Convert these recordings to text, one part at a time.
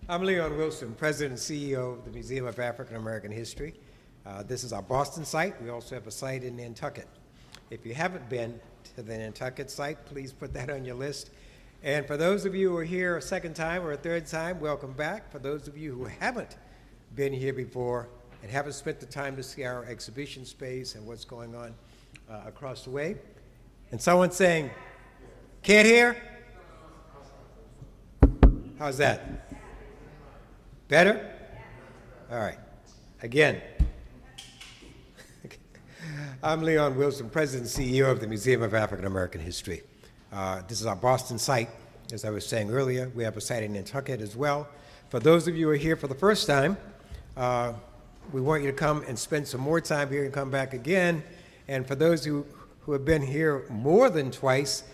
I'm Leon Wilson, President and CEO of the Museum of African American History. This is our Boston site. We also have a site in Nantucket. If you haven't been to the Nantucket site, please put that on your list. And for those of you who are here a second time or a third time, welcome back. For those of you who haven't been here before and haven't spent the time to see our exhibition space and what's going on across the way. And someone saying, can't hear? How's that? Better? All right. Again, I'm Leon Wilson, President and CEO of the Museum of African American History. This is our Boston site. As I was saying earlier, we have a site in Nantucket as well. For those of you who are here for the first time, we want you to come and spend some more time here and come back again. And for those who have been here more than twice,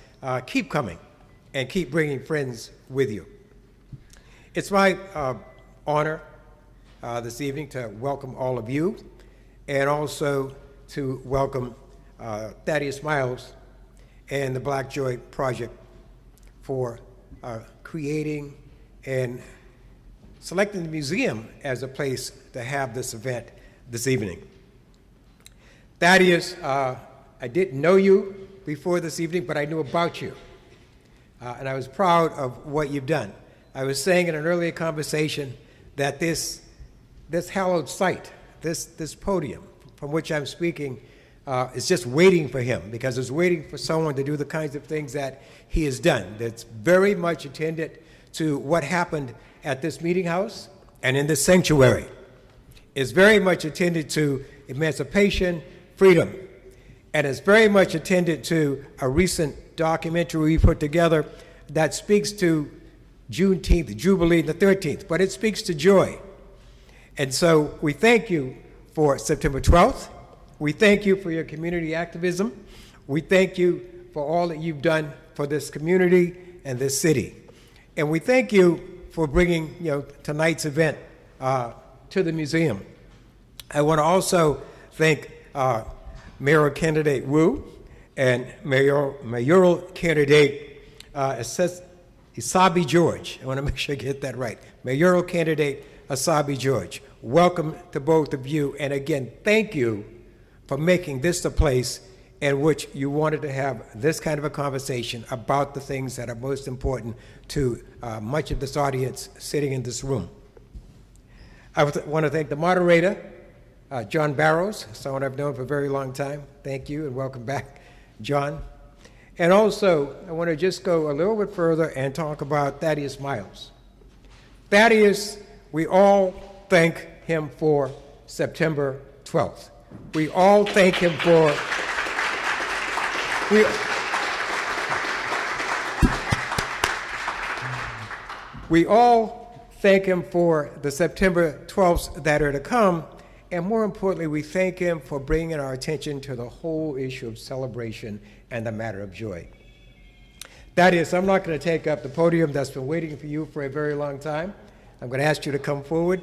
keep coming and keep bringing friends with you. It's my honor this evening to welcome all of you and also to welcome Thaddeus Miles and the Black Joy Project for creating and selecting the museum as a place to have this event this evening. Thaddeus, I didn't know you before this evening, but I knew about you. And I was proud of what you've done. I was saying in an earlier conversation that this hallowed site, this podium from which I'm speaking, is just waiting for him, because it's waiting for someone to do the kinds of things that he has done. That's very much attended to what happened at this meeting house and in this sanctuary. It's very much attended to emancipation, freedom, and it's very much attended to a recent documentary we put together that speaks to Juneteenth, the Jubilee, the 13th, but it speaks to joy. And so we thank you for September 12th. We thank you for your community activism. We thank you for all that you've done for this community and this city. And we thank you for bringing tonight's event to the museum. I want to also thank Mayoral candidate Wu and Mayoral candidate Essaibi George. I want to make sure I get that right. Mayoral candidate Essaibi George. Welcome to both of you. And again, thank you for making this the place in which you wanted to have this kind of a conversation about the things that are most important to much of this audience sitting in this room. I want to thank the moderator, John Barros, someone I've known for a very long time. Thank you and welcome back, John. And also, I want to just go a little bit further and talk about Thaddeus Miles. Thaddeus, we all thank him for September 12th. We all thank him for, we all thank him for the September 12ths that are to come, and more importantly, we thank him for bringing our attention to the whole issue of celebration and the matter of joy. Thaddeus, I'm not going to take up the podium that's been waiting for you for a very long time. I'm going to ask you to come forward.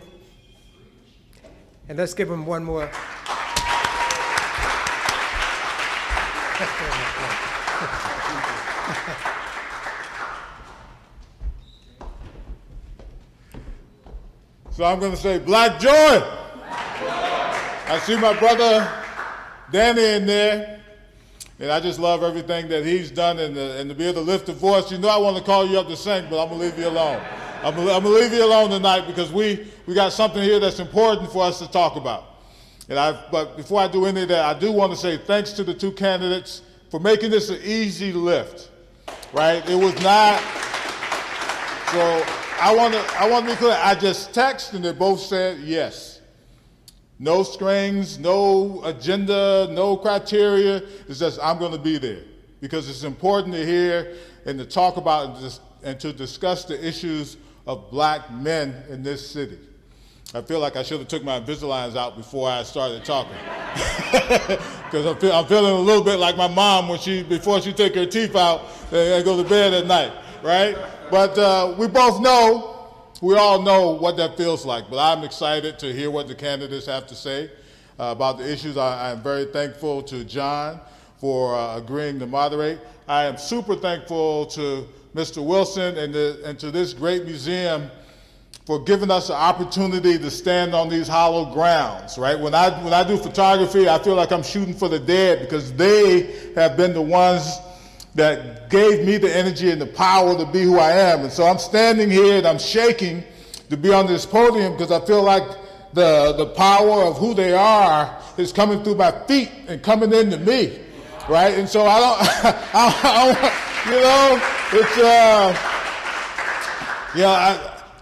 And let's give him one more. So I'm going to say Black Joy. Black Joy. I see my brother Danny in there, and I just love everything that he's done, and to be able to lift the voice. You know I want to call you up to sing, but I'm going to leave you alone. I'm going to leave you alone tonight because we got something here that's important for us to talk about. But before I do any of that, I do want to say thanks to the two candidates for making this an easy lift, right? It was not. So I want to be clear. I just texted and they both said yes. No strings, no agenda, no criteria. It's just I'm going to be there because it's important to hear and to talk about and to discuss the issues of black men in this city. I feel like I should have took my Invisaligns out before I started talking. Because I'm feeling a little bit like my mom before she take her teeth out and go to bed at night, right? But we all know what that feels like. But I'm excited to hear what the candidates have to say about the issues. I'm very thankful to John for agreeing to moderate. I am super thankful to Mr. Wilson and to this great museum for giving us the opportunity to stand on these hallowed grounds, right? When I do photography, I feel like I'm shooting for the dead because they have been the ones that gave me the energy and the power to be who I am. And so I'm standing here and I'm shaking to be on this podium because I feel like the power of who they are is coming through my feet and coming into me, right? And so I don't,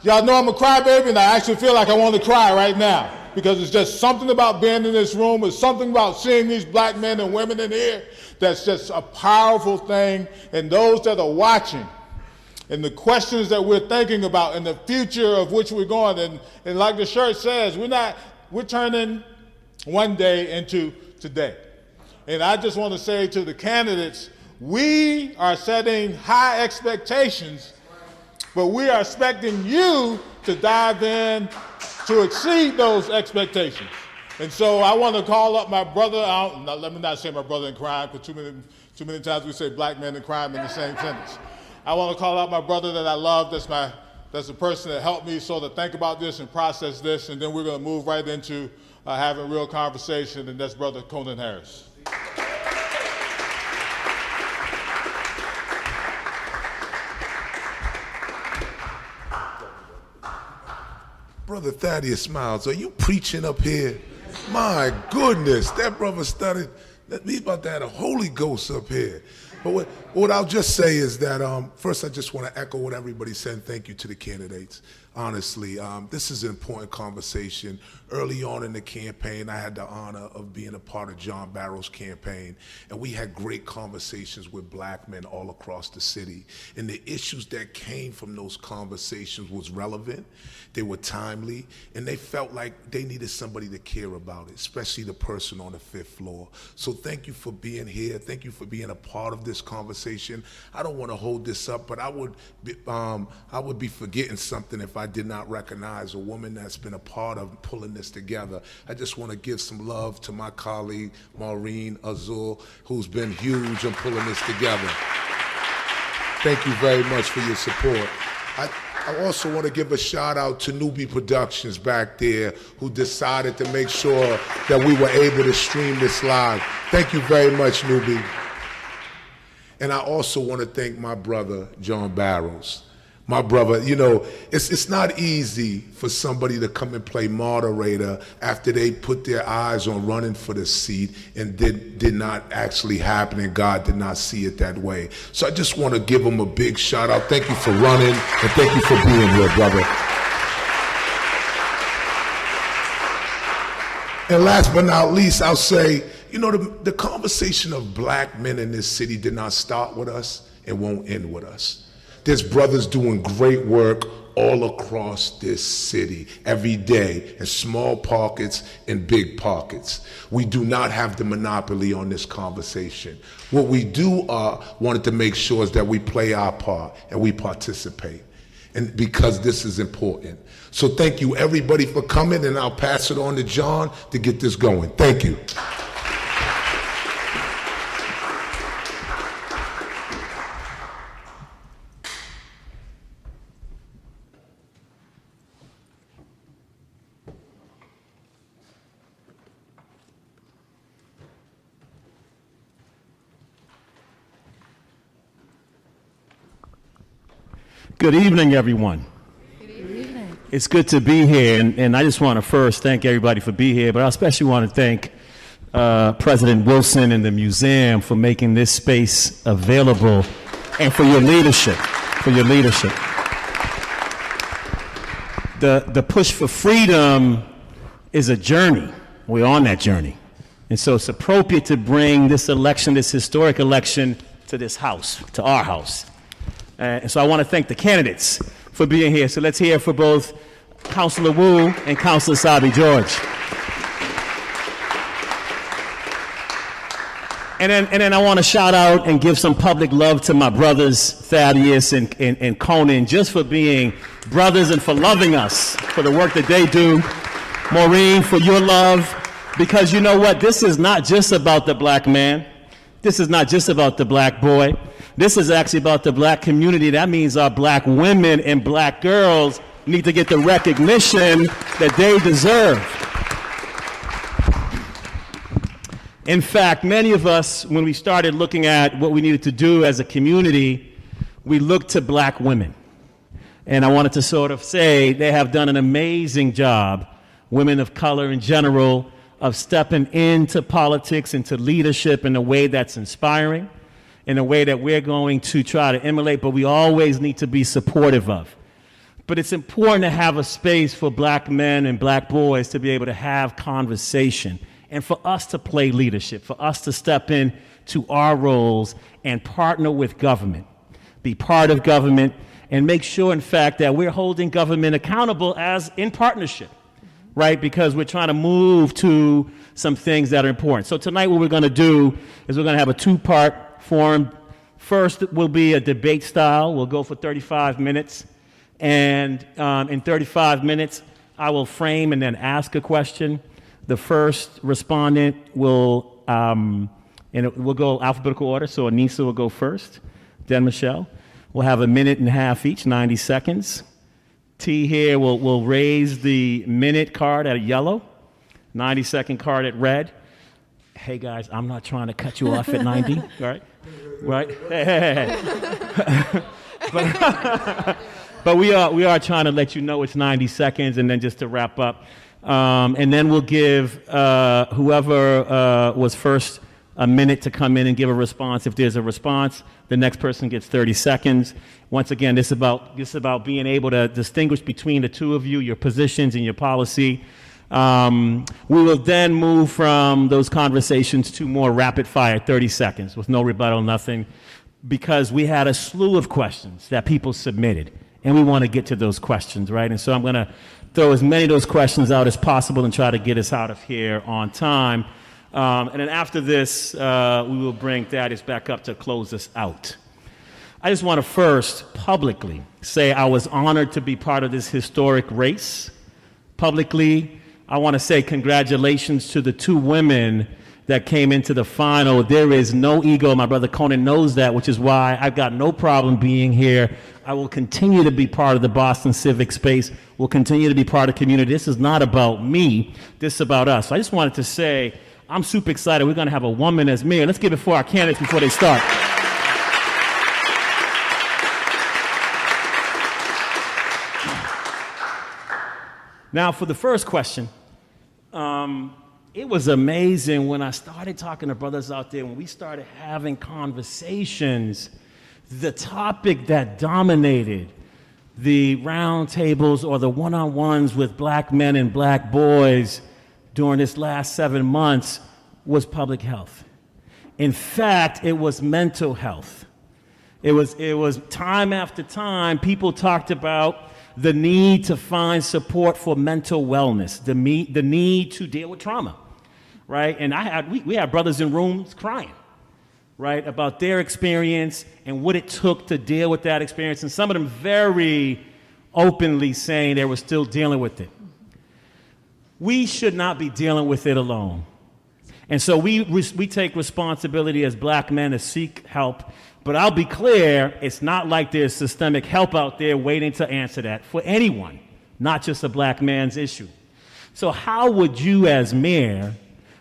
y'all know I'm a crybaby, and I actually feel like I want to cry right now because it's just something about being in this room. It's something about seeing these black men and women in here that's just a powerful thing. And those that are watching and the questions that we're thinking about and the future of which we're going. And like the shirt says, we're turning one day into today. And I just want to say to the candidates, we are setting high expectations, but we are expecting you to dive in to exceed those expectations. And so I want to call up my brother. Let me not say my brother in crime, because too many times we say black men in crime in the same sentence. I want to call out my brother that I love. That's the person that helped me sort of think about this and process this, and then we're going to move right into having real conversation, and that's Brother Conan Harris. Brother Thaddeus Miles, are you preaching up here? My goodness, that brother started, he's about to have the Holy Ghost up here. But what I'll just say is that, first I just want to echo what everybody said. Thank you to the candidates. Honestly, this is an important conversation. Early on in the campaign, I had the honor of being a part of John Barros' campaign, and we had great conversations with black men all across the city. And the issues that came from those conversations was relevant, they were timely, and they felt like they needed somebody to care about it, especially the person on the 5th floor. So thank you for being here. Thank you for being a part of this conversation. I don't want to hold this up, but I would be forgetting something if I did not recognize a woman that's been a part of pulling this together. I just want to give some love to my colleague, Maureen Azul, who's been huge in pulling this together. Thank you very much for your support. I also want to give a shout out to Newbie Productions back there who decided to make sure that we were able to stream this live. Thank you very much, Newbie. And I also want to thank my brother, John Barros. My brother, you know, it's not easy for somebody to come and play moderator after they put their eyes on running for the seat and did not actually happen, and God did not see it that way. So I just want to give him a big shout out. Thank you for running, and thank you for being here, brother. And last but not least, I'll say, you know, the conversation of black men in this city did not start with us and won't end with us. There's brothers doing great work all across this city every day in small pockets and big pockets. We do not have the monopoly on this conversation. What we do wanted to make sure is that we play our part and we participate, and because this is important. So thank you everybody for coming, and I'll pass it on to John to get this going. Thank you. Good evening, everyone. Good evening. It's good to be here, and I just want to first thank everybody for being here, but I especially want to thank President Wilson and the museum for making this space available, and for your leadership, The push for freedom is a journey. We're on that journey. And so it's appropriate to bring this election, this historic election, to this house, to our house. And so I want to thank the candidates for being here. So let's hear for both Councilor Wu and Councilor Essaibi George. And then I want to shout out and give some public love to my brothers, Thaddeus and Conan, just for being brothers and for loving us, for the work that they do. Maureen, for your love, because you know what? This is not just about the black man. This is not just about the black boy. This is actually about the black community. That means our black women and black girls need to get the recognition that they deserve. In fact, many of us, when we started looking at what we needed to do as a community, we looked to black women. And I wanted to sort of say they have done an amazing job, women of color in general, of stepping into politics, into leadership in a way that's inspiring, in a way that we're going to try to emulate, but we always need to be supportive of. But it's important to have a space for black men and black boys to be able to have conversation, and for us to play leadership, for us to step in to our roles and partner with government, be part of government, and make sure, in fact, that we're holding government accountable as in partnership, right? Because we're trying to move to some things that are important. So tonight what we're going to do is we're going to have a two-part forum. First will be a debate style. We'll go for 35 minutes. And in 35 minutes, I will frame and then ask a question. The first respondent will, and we'll go alphabetical order, so Anissa will go first, then Michelle. We'll have a minute and a half each, 90 seconds. T here will raise the minute card at yellow, 90-second card at red. Hey guys, I'm not trying to cut you off at 90, right? Right? Hey. But we are trying to let you know it's 90 seconds, and then just to wrap up. And then we'll give whoever was first a minute to come in and give a response. If there's a response, the next person gets 30 seconds. Once again, this is about being able to distinguish between the two of you, your positions and your policy. We will then move from those conversations to more rapid fire, 30 seconds, with no rebuttal, nothing, because we had a slew of questions that people submitted, and we want to get to those questions, right? And so I'm going to throw as many of those questions out as possible and try to get us out of here on time. And then after this, we will bring Thaddeus back up to close us out. I just want to first publicly say I was honored to be part of this historic race. Publicly, I want to say congratulations to the two women that came into the final. There is no ego. My brother Conan knows that, which is why I've got no problem being here. I will continue to be part of the Boston civic space. We'll continue to be part of the community. This is not about me. This is about us. So I just wanted to say I'm super excited. We're going to have a woman as mayor. Let's give it for our candidates before they start. Now, for the first question, it was amazing when I started talking to brothers out there, when we started having conversations, the topic that dominated the round tables or the one-on-ones with black men and black boys during this last 7 months was public health. In fact, it was mental health. It was time after time, people talked about the need to find support for mental wellness, the need to deal with trauma, right? And we had brothers in rooms crying, right, about their experience and what it took to deal with that experience, and some of them very openly saying they were still dealing with it. We should not be dealing with it alone. And so we take responsibility as black men to seek help. But I'll be clear, it's not like there's systemic help out there waiting to answer that for anyone, not just a black man's issue. So how would you as mayor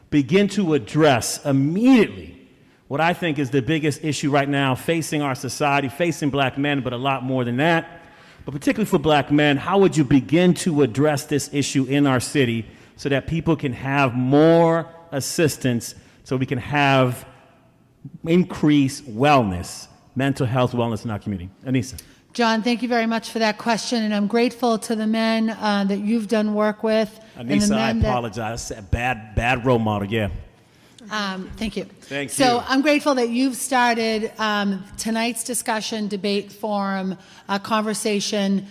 begin to address immediately what I think is the biggest issue right now facing our society, facing black men, but a lot more than that? But particularly for black men, how would you begin to address this issue in our city so that people can have more assistance, so we can have increased wellness, mental health wellness in our community? Anissa. John, thank you very much for that question, and I'm grateful to the men that you've done work with. Anissa, I apologize. Bad role model, yeah. Thank you. Thank you. So I'm grateful that you've started tonight's discussion, debate, forum, conversation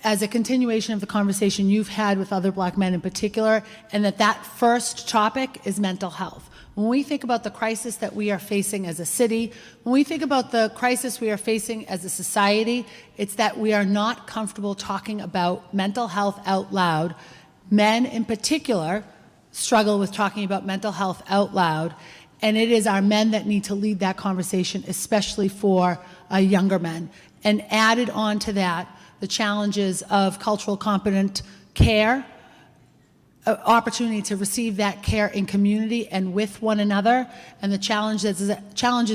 as a continuation of the conversation you've had with other black men in particular, and that first topic is mental health. When we think about the crisis that we are facing as a city, when we think about the crisis we are facing as a society, it's that we are not comfortable talking about mental health out loud. Men in particular struggle with talking about mental health out loud, and it is our men that need to lead that conversation, especially for younger men. And added on to that, the challenges of cultural competent care, opportunity to receive that care in community and with one another, and the challenges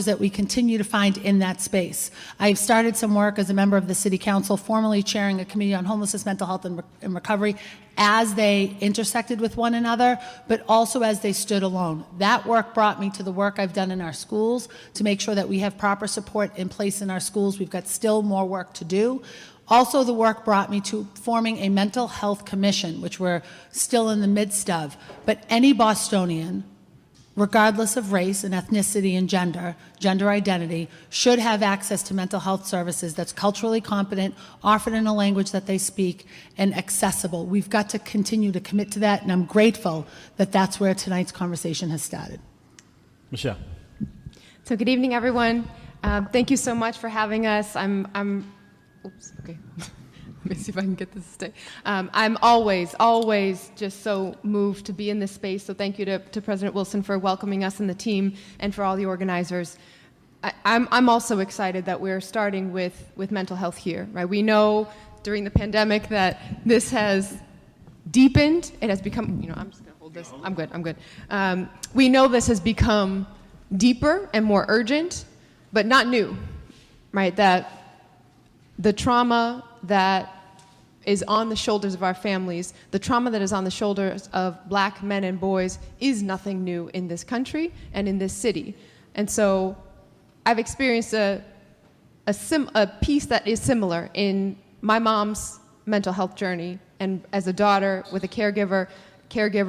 that we continue to find in that space. I've started some work as a member of the City Council, formerly chairing a committee on homelessness, mental health, and recovery, as they intersected with one another, but also as they stood alone. That work brought me to the work I've done in our schools to make sure that we have proper support in place in our schools. We've got still more work to do. Also, the work brought me to forming a mental health commission, which we're still in the midst of. But any Bostonian, regardless of race and ethnicity and gender identity, should have access to mental health services that's culturally competent, offered in a language that they speak, and accessible. We've got to continue to commit to that, and I'm grateful that that's where tonight's conversation has started. Michelle. So good evening, everyone. Thank you so much for having us. Oops, okay. Let me see if I can get this to stay. I'm always just so moved to be in this space. So thank you to President Wilson for welcoming us and the team, and for all the organizers. I'm also excited that we're starting with mental health here, right? We know during the pandemic that this has deepened. It has become, I'm just gonna hold this. I'm good. We know this has become deeper and more urgent, but not new, right? That the trauma that is on the shoulders of our families, the trauma that is on the shoulders of Black men and boys, is nothing new in this country and in this city. And so I've experienced a piece that is similar in my mom's mental health journey, and as a daughter with a caregiver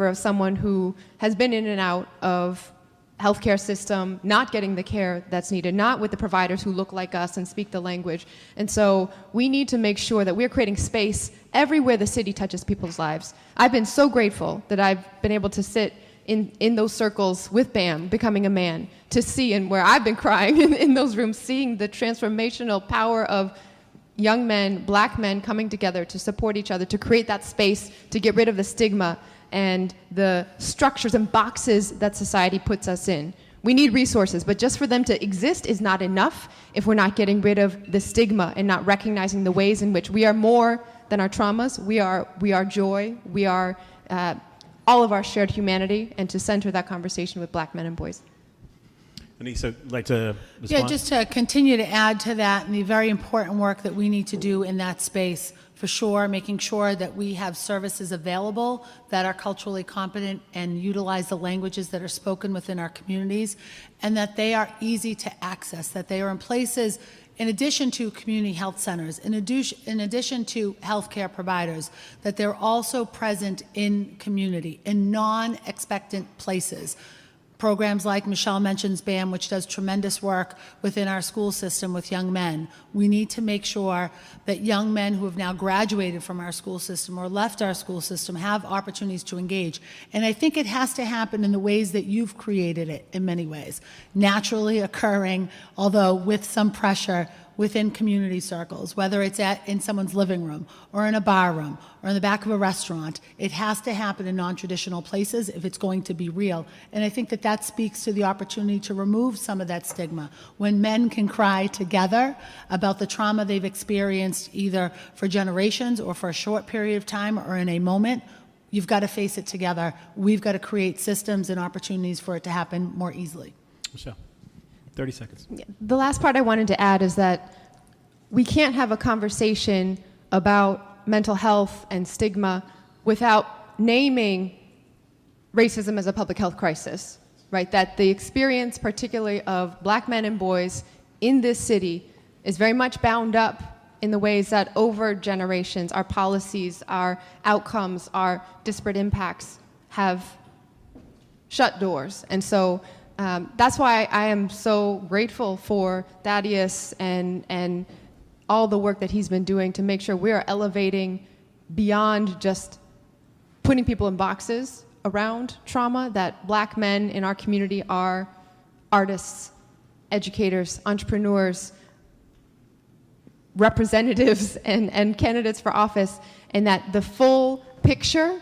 of someone who has been in and out of healthcare system, not getting the care that's needed, not with the providers who look like us and speak the language. And so we need to make sure that we're creating space everywhere the city touches people's lives. I've been so grateful that I've been able to sit in those circles with BAM, Becoming a Man, to see, and where I've been crying in those rooms, seeing the transformational power of young men, Black men coming together to support each other, to create that space, to get rid of the stigma and the structures and boxes that society puts us in. We need resources, but just for them to exist is not enough if we're not getting rid of the stigma and not recognizing the ways in which we are more than our traumas. We are joy. We are all of our shared humanity, and to center that conversation with Black men and boys. Anissa, like to respond? Yeah, just to continue to add to that, and the very important work that we need to do in that space, for sure, making sure that we have services available that are culturally competent and utilize the languages that are spoken within our communities, and that they are easy to access, that they are in places, in addition to community health centers, in addition to healthcare providers, that they're also present in community, in non-expectant places. Programs like Michelle mentions BAM, which does tremendous work within our school system with young men. We need to make sure that young men who have now graduated from our school system or left our school system have opportunities to engage. And I think it has to happen in the ways that you've created it in many ways. Naturally occurring, although with some pressure, within community circles, whether it's in someone's living room or in a bar room or in the back of a restaurant. It has to happen in non-traditional places if it's going to be real. And I think that speaks to the opportunity to remove some of that stigma. When men can cry together about the trauma they've experienced, either for generations or for a short period of time or in a moment, you've got to face it together. We've got to create systems and opportunities for it to happen more easily. Michelle. 30 seconds. The last part I wanted to add is that we can't have a conversation about mental health and stigma without naming racism as a public health crisis, right? That the experience, particularly of Black men and boys in this city, is very much bound up in the ways that over generations, our policies, our outcomes, our disparate impacts have shut doors. And so that's why I am so grateful for Thaddeus and all the work that he's been doing to make sure we are elevating beyond just putting people in boxes around trauma, that Black men in our community are artists, educators, entrepreneurs, representatives, and candidates for office, and that the full picture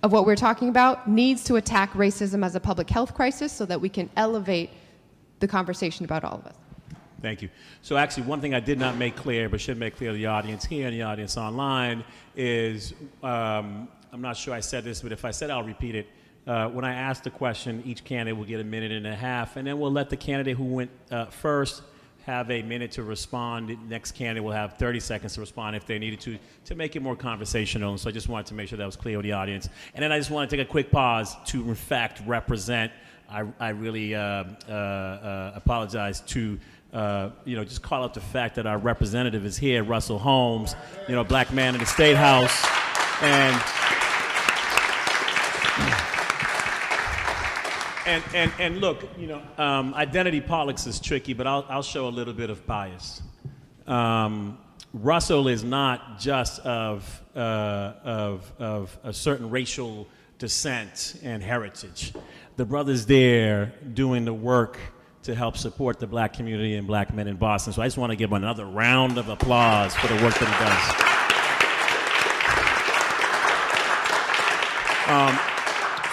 of what we're talking about needs to attack racism as a public health crisis so that we can elevate the conversation about all of us. Thank you. So actually, one thing I did not make clear, but should make clear to the audience here and the audience online, is I'm not sure I said this, but if I said, I'll repeat it. When I ask the question, each candidate will get 1.5 minutes, and then we'll let the candidate who went first have a minute to respond. The next candidate will have 30 seconds to respond if they needed to make it more conversational. So I just wanted to make sure that was clear with the audience. And then I just want to take a quick pause to, in fact, represent. I really apologize to, just call out the fact that our representative is here, Russell Holmes, black man in the State House. And look, identity politics is tricky, but I'll show a little bit of bias. Russell is not just of a certain racial descent and heritage. The brother's there doing the work to help support the black community and black men in Boston. So I just want to give him another round of applause for the work that he does.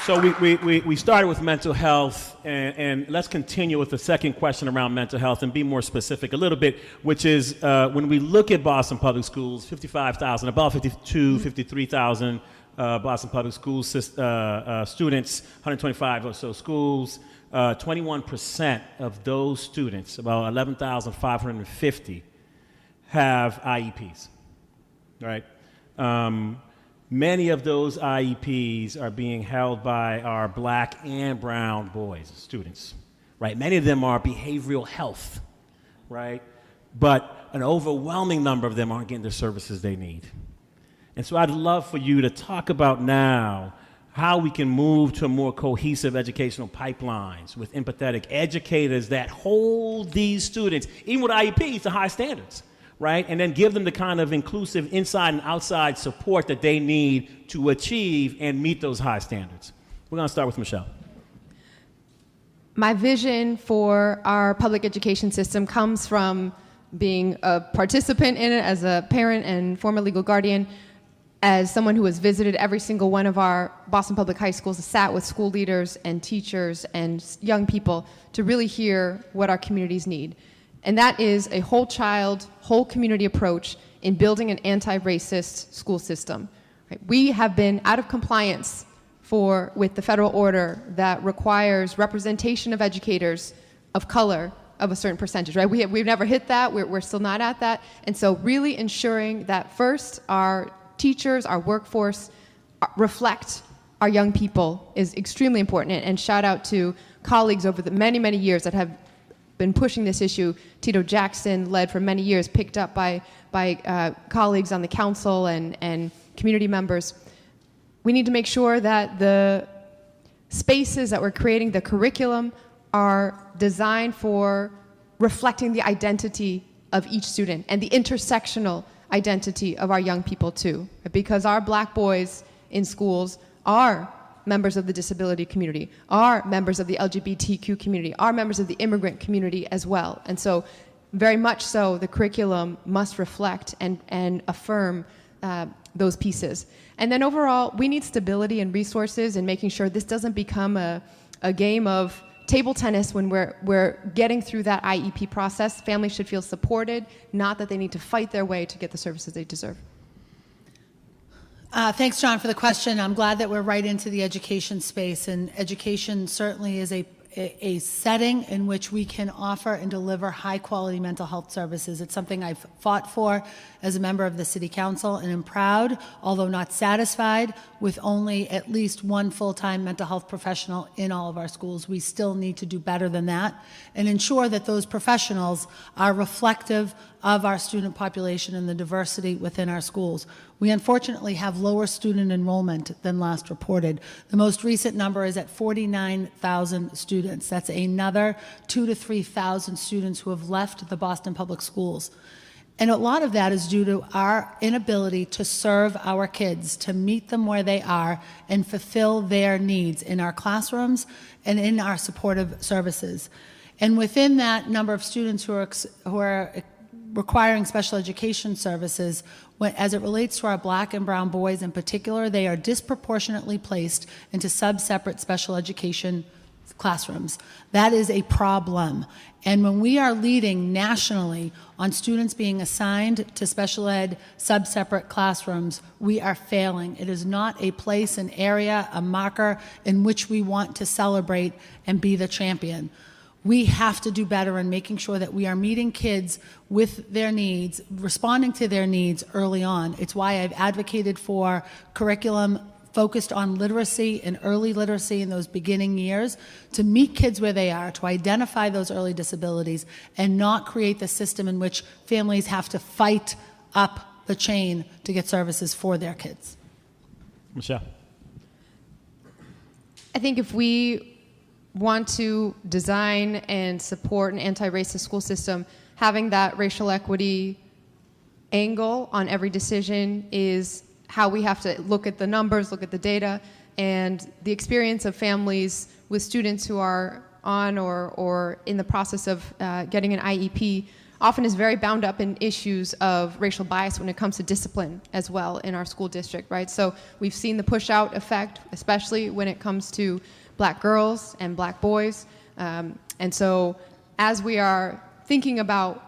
So we started with mental health, and let's continue with the second question around mental health and be more specific a little bit, which is when we look at Boston Public Schools, 55,000, about 53,000 Boston Public Schools students, 125 or so schools, 21% of those students, about 11,550, have IEPs, right? Many of those IEPs are being held by our black and brown boys, students, right? Many of them are behavioral health, right? But an overwhelming number of them aren't getting the services they need. And so I'd love for you to talk about now how we can move to more cohesive educational pipelines with empathetic educators that hold these students, even with IEPs, to high standards, right? And then give them the kind of inclusive inside and outside support that they need to achieve and meet those high standards. We're going to start with Michelle. My vision for our public education system comes from being a participant in it as a parent and former legal guardian, as someone who has visited every single one of our Boston Public High Schools, sat with school leaders and teachers and young people to really hear what our communities need. And that is a whole child, whole community approach in building an anti-racist school system. Right? We have been out of compliance with the federal order that requires representation of educators of color of a certain percentage, right? We've never hit that, we're still not at that. And so really ensuring that first our teachers, our workforce reflect our young people is extremely important. And shout out to colleagues over the many, many years that have been pushing this issue. Tito Jackson led for many years, picked up by colleagues on the council and community members. We need to make sure that the spaces that we're creating, the curriculum, are designed for reflecting the identity of each student and the intersectional identity of our young people too, because our black boys in schools are members of the disability community, are members of the LGBTQ community, are members of the immigrant community as well. And so very much so the curriculum must reflect and affirm those pieces. And then overall, we need stability and resources in making sure this doesn't become a game of table tennis when we're getting through that IEP process. Families should feel supported, not that they need to fight their way to get the services they deserve. Thanks, John, for the question. I'm glad that we're right into the education space, and education certainly is a setting in which we can offer and deliver high-quality mental health services. It's something I've fought for as a member of the City Council, and am proud, although not satisfied, with only at least one full-time mental health professional in all of our schools. We still need to do better than that and ensure that those professionals are reflective of our student population and the diversity within our schools. We unfortunately have lower student enrollment than last reported. The most recent number is at 49,000 students. That's another 2,000 to 3,000 students who have left the Boston Public Schools. And a lot of that is due to our inability to serve our kids, to meet them where they are and fulfill their needs in our classrooms and in our supportive services. And within that number of students who are requiring special education services, as it relates to our black and brown boys in particular, they are disproportionately placed into sub-separate special education classrooms. That is a problem. And when we are leading nationally on students being assigned to special ed sub-separate classrooms, we are failing. It is not a place, an area, a marker in which we want to celebrate and be the champion. We have to do better in making sure that we are meeting kids with their needs, responding to their needs early on. It's why I've advocated for curriculum focused on literacy and early literacy in those beginning years to meet kids where they are, to identify those early disabilities, and not create the system in which families have to fight up the chain to get services for their kids. Michelle. I think if we want to design and support an anti-racist school system, having that racial equity angle on every decision is how we have to look at the numbers, look at the data, and the experience of families with students who are on or in the process of getting an IEP often is very bound up in issues of racial bias when it comes to discipline as well in our school district, right? So we've seen the push-out effect, especially when it comes to Black girls and Black boys. And so as we are thinking about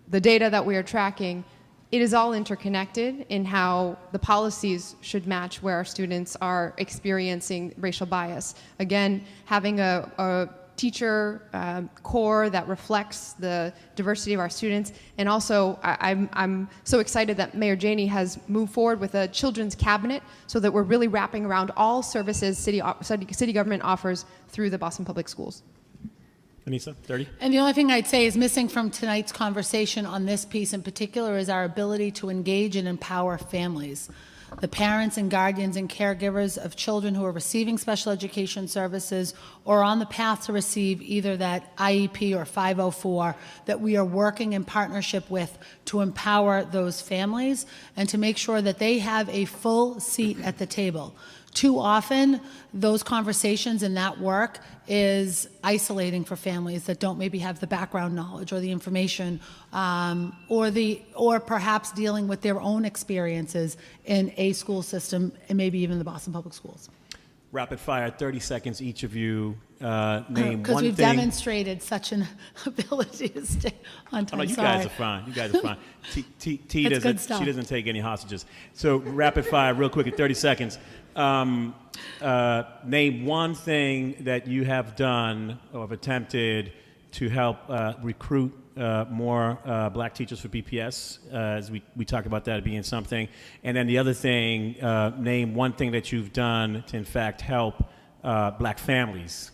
the data that we are tracking, it is all interconnected in how the policies should match where our students are experiencing racial bias. Again, having a teacher core that reflects the diversity of our students. And also, I'm so excited that Mayor Janey has moved forward with a children's cabinet so that we're really wrapping around all services city government offers through the Boston Public Schools. Anissa, 30. And the only thing I'd say is missing from tonight's conversation on this piece in particular is our ability to engage and empower families. The parents and guardians and caregivers of children who are receiving special education services or on the path to receive either that IEP or 504 that we are working in partnership with to empower those families and to make sure that they have a full seat at the table. Too often, those conversations and that work is isolating for families that don't maybe have the background knowledge or the information, or perhaps dealing with their own experiences in a school system and maybe even the Boston Public Schools. Rapid fire, 30 seconds each of you. Name one thing. Because we've demonstrated such an ability to stay on time. Oh, no, you guys are fine. You guys are fine. T good she stuff. doesn't take any hostages. So rapid fire, real quick, in 30 seconds. Name one thing that you have done or have attempted to help recruit more Black teachers for BPS, as we talk about that being something. And then the other thing, name one thing that you've done to, in fact, help Black families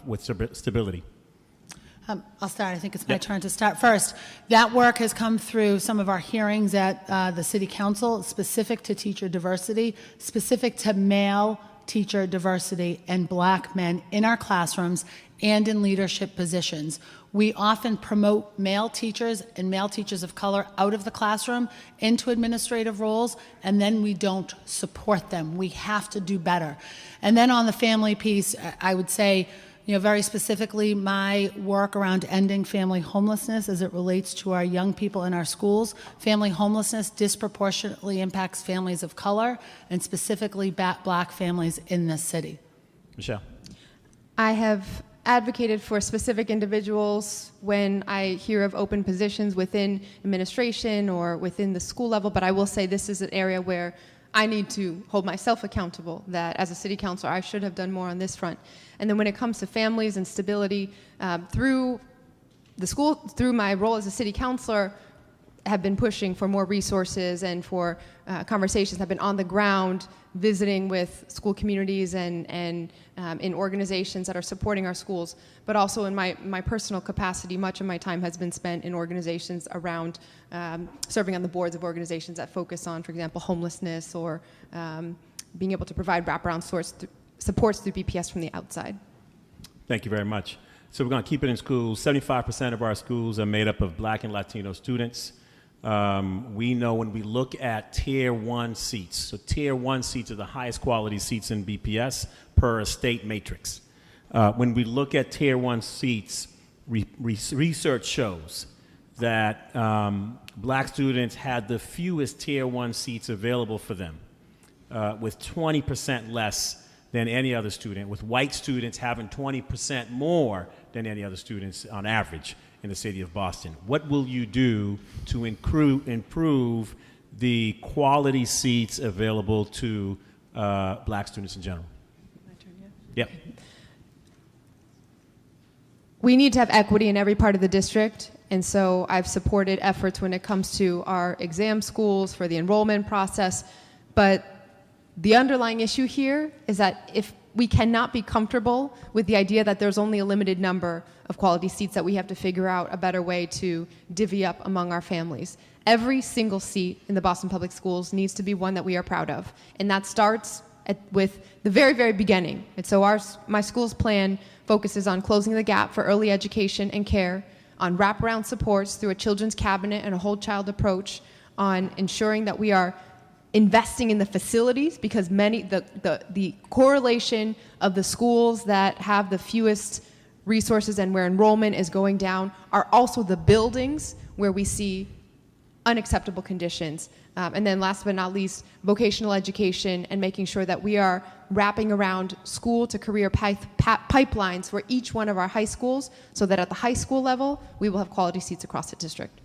with stability. I'll start. I think it's my turn to start first. That work has come through some of our hearings at the City Council, specific to teacher diversity, specific to male teacher diversity and Black men in our classrooms and in leadership positions. We often promote male teachers and male teachers of color out of the classroom into administrative roles, and then we don't support them. We have to do better. And then on the family piece, I would say, very specifically, my work around ending family homelessness as it relates to our young people in our schools. Family homelessness disproportionately impacts families of color and specifically Black families in this city. Michelle. I have advocated for specific individuals when I hear of open positions within administration or within the school level, but I will say this is an area where I need to hold myself accountable, that as a city councilor, I should have done more on this front. And then when it comes to families and stability, through the school, through my role as a city councilor, have been pushing for more resources and for conversations, have been on the ground, visiting with school communities and in organizations that are supporting our schools. But also in my personal capacity, much of my time has been spent in organizations around serving on the boards of organizations that focus on, for example, homelessness or being able to provide wraparound supports through BPS from the outside. Thank you very much. So we're going to keep it in schools. 75% of our schools are made up of Black and Latino students. We know when we look at Tier 1 seats, so Tier 1 seats are the highest quality seats in BPS per a state matrix. When we look at Tier 1 seats, research shows that Black students had the fewest Tier 1 seats available for them, with 20% less than any other student, with white students having 20% more than any other students on average in the city of Boston. What will you do to improve the quality seats available to black students in general? My turn, yeah? Yep. We need to have equity in every part of the district, and so I've supported efforts when it comes to our exam schools for the enrollment process, but the underlying issue here is that if we cannot be comfortable with the idea that there's only a limited number of quality seats, that we have to figure out a better way to divvy up among our families. Every single seat in the Boston Public Schools needs to be one that we are proud of, and that starts with the very, very beginning. And so my school's plan focuses on closing the gap for early education and care, on wraparound supports through a children's cabinet and a whole child approach, on ensuring that we are investing in the facilities, because the correlation of the schools that have the fewest resources and where enrollment is going down are also the buildings where we see unacceptable conditions. And then last but not least, vocational education and making sure that we are wrapping around school to career pipelines for each one of our high schools, so that at the high school level, we will have quality seats across the district.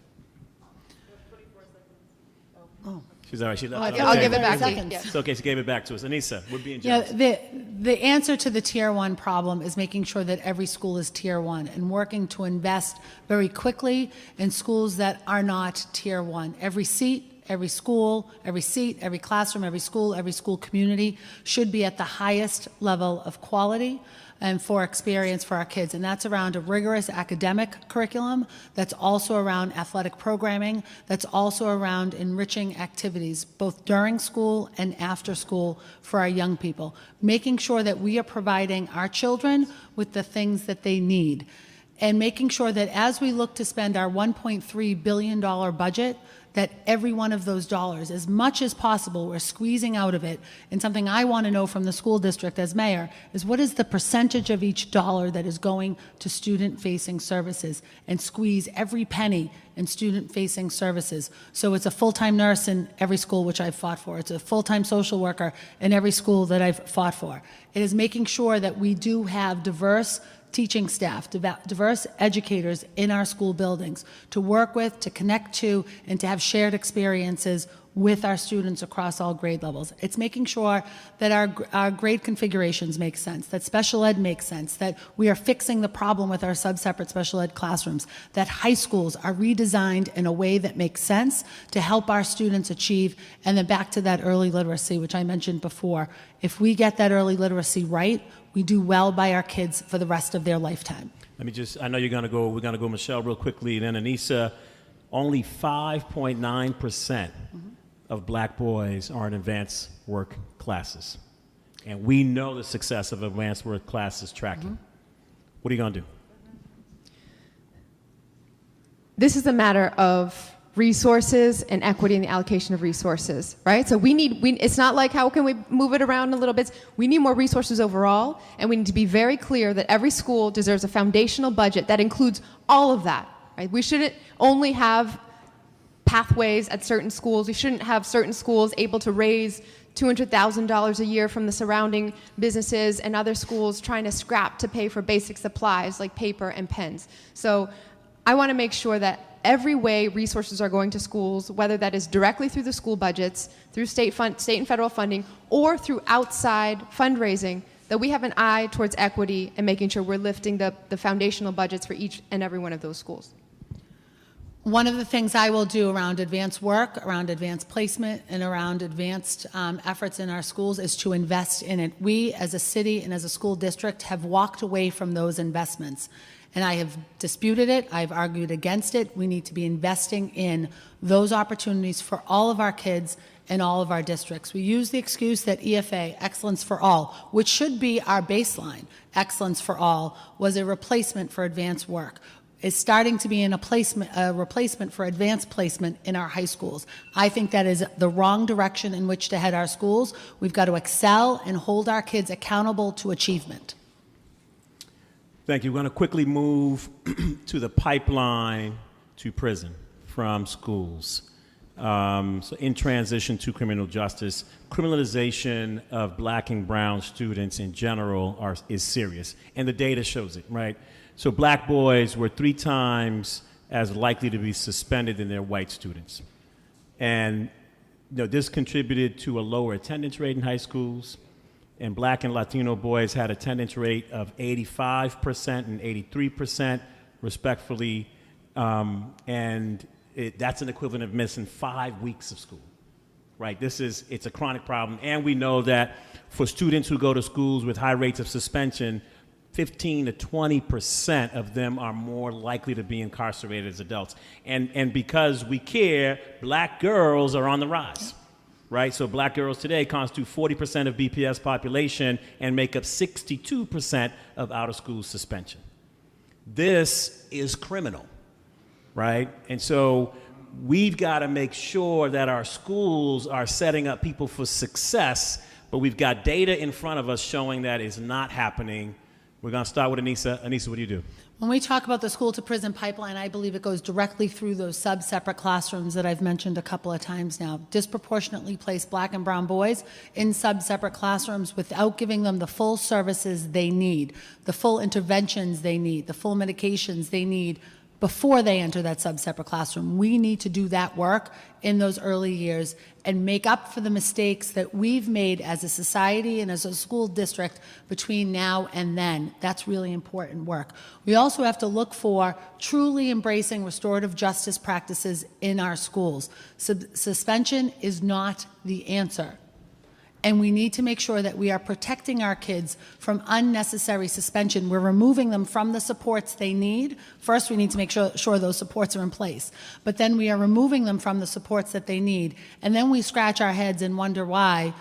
She's all right. I'll give it back to you. It's okay, she gave it back to us. Anissa, we're being Yeah, generous. the answer to the Tier 1 problem is making sure that every school is Tier 1 and working to invest very quickly in schools that are not Tier 1. Every seat, every school, every seat, every classroom, every school community should be at the highest level of quality and for experience for our kids. And that's around a rigorous academic curriculum, that's also around athletic programming, that's also around enriching activities, both during school and after school for our young people, making sure that we are providing our children with the things that they need, and making sure that as we look to spend our $1.3 billion budget, that every one of those dollars, as much as possible, we're squeezing out of it. And something I want to know from the school district as mayor is, what is the percentage of each dollar that is going to student-facing services, and squeeze every penny in student-facing services. So it's a full-time nurse in every school, which I've fought for. It's a full-time social worker in every school that I've fought for. It is making sure that we do have diverse teaching staff, diverse educators in our school buildings to work with, to connect to, and to have shared experiences with our students across all grade levels. It's making sure that our grade configurations make sense, that special ed makes sense, that we are fixing the problem with our sub-separate special ed classrooms, that high schools are redesigned in a way that makes sense to help our students achieve, and then back to that early literacy, which I mentioned before. If we get that early literacy right, we do well by our kids for the rest of their lifetime. Let me just, I know we're going to go Michelle real quickly, then Anissa. Only 5.9% of black boys are in advanced work classes. And we know the success of advanced work classes tracking. What are you going to do? This is a matter of resources and equity in the allocation of resources, right? So it's not like how can we move it around a little bit. We need more resources overall, and we need to be very clear that every school deserves a foundational budget that includes all of that, right? We shouldn't only have pathways at certain schools. We shouldn't have certain schools able to raise $200,000 a year from the surrounding businesses and other schools trying to scrap to pay for basic supplies like paper and pens. So I want to make sure that every way resources are going to schools, whether that is directly through the school budgets, through state and federal funding, or through outside fundraising, that we have an eye towards equity and making sure we're lifting the foundational budgets for each and every one of those schools. One of the things I will do around advanced work, around advanced placement, and around advanced efforts in our schools is to invest in it. We, as a city and as a school district, have walked away from those investments. And I have disputed it. I've argued against it. We need to be investing in those opportunities for all of our kids in all of our districts. We use the excuse that EFA, Excellence for All, which should be our baseline, Excellence for All, was a replacement for advanced work. Is starting to be a replacement for advanced placement in our high schools. I think that is the wrong direction in which to head our schools. We've got to excel and hold our kids accountable to achievement. Thank you. We're going to quickly move to the pipeline to prison from schools. So in transition to criminal justice, criminalization of black and brown students in general is serious, and the data shows it, right? So black boys were 3 times as likely to be suspended than their white students. And this contributed to a lower attendance rate in high schools, and black and Latino boys had attendance rate of 85% and 83%, respectively, and that's an equivalent of missing 5 weeks of school, right? It's a chronic problem, and we know that for students who go to schools with high rates of suspension, 15 to 20% of them are more likely to be incarcerated as adults. And because we care, black girls are on the rise, right? So black girls today constitute 40% of BPS population and make up 62% of out-of-school suspension. This is criminal, right? And so we've got to make sure that our schools are setting up people for success, but we've got data in front of us showing that is not happening. We're going to start with Anissa. Anissa, what do you do? When we talk about the school-to-prison pipeline, I believe it goes directly through those sub-separate classrooms that I've mentioned a couple of times now. Disproportionately place black and brown boys in sub-separate classrooms without giving them the full services they need, the full interventions they need, the full medications they need before they enter that sub-separate classroom. We need to do that work in those early years and make up for the mistakes that we've made as a society and as a school district between now and then. That's really important work. We also have to look for truly embracing restorative justice practices in our schools. Suspension is not the answer. And we need to make sure that we are protecting our kids from unnecessary suspension. We're removing them from the supports they need. First, we need to make sure those supports are in place. But then we are removing them from the supports that they need. And then we scratch our heads and wonder why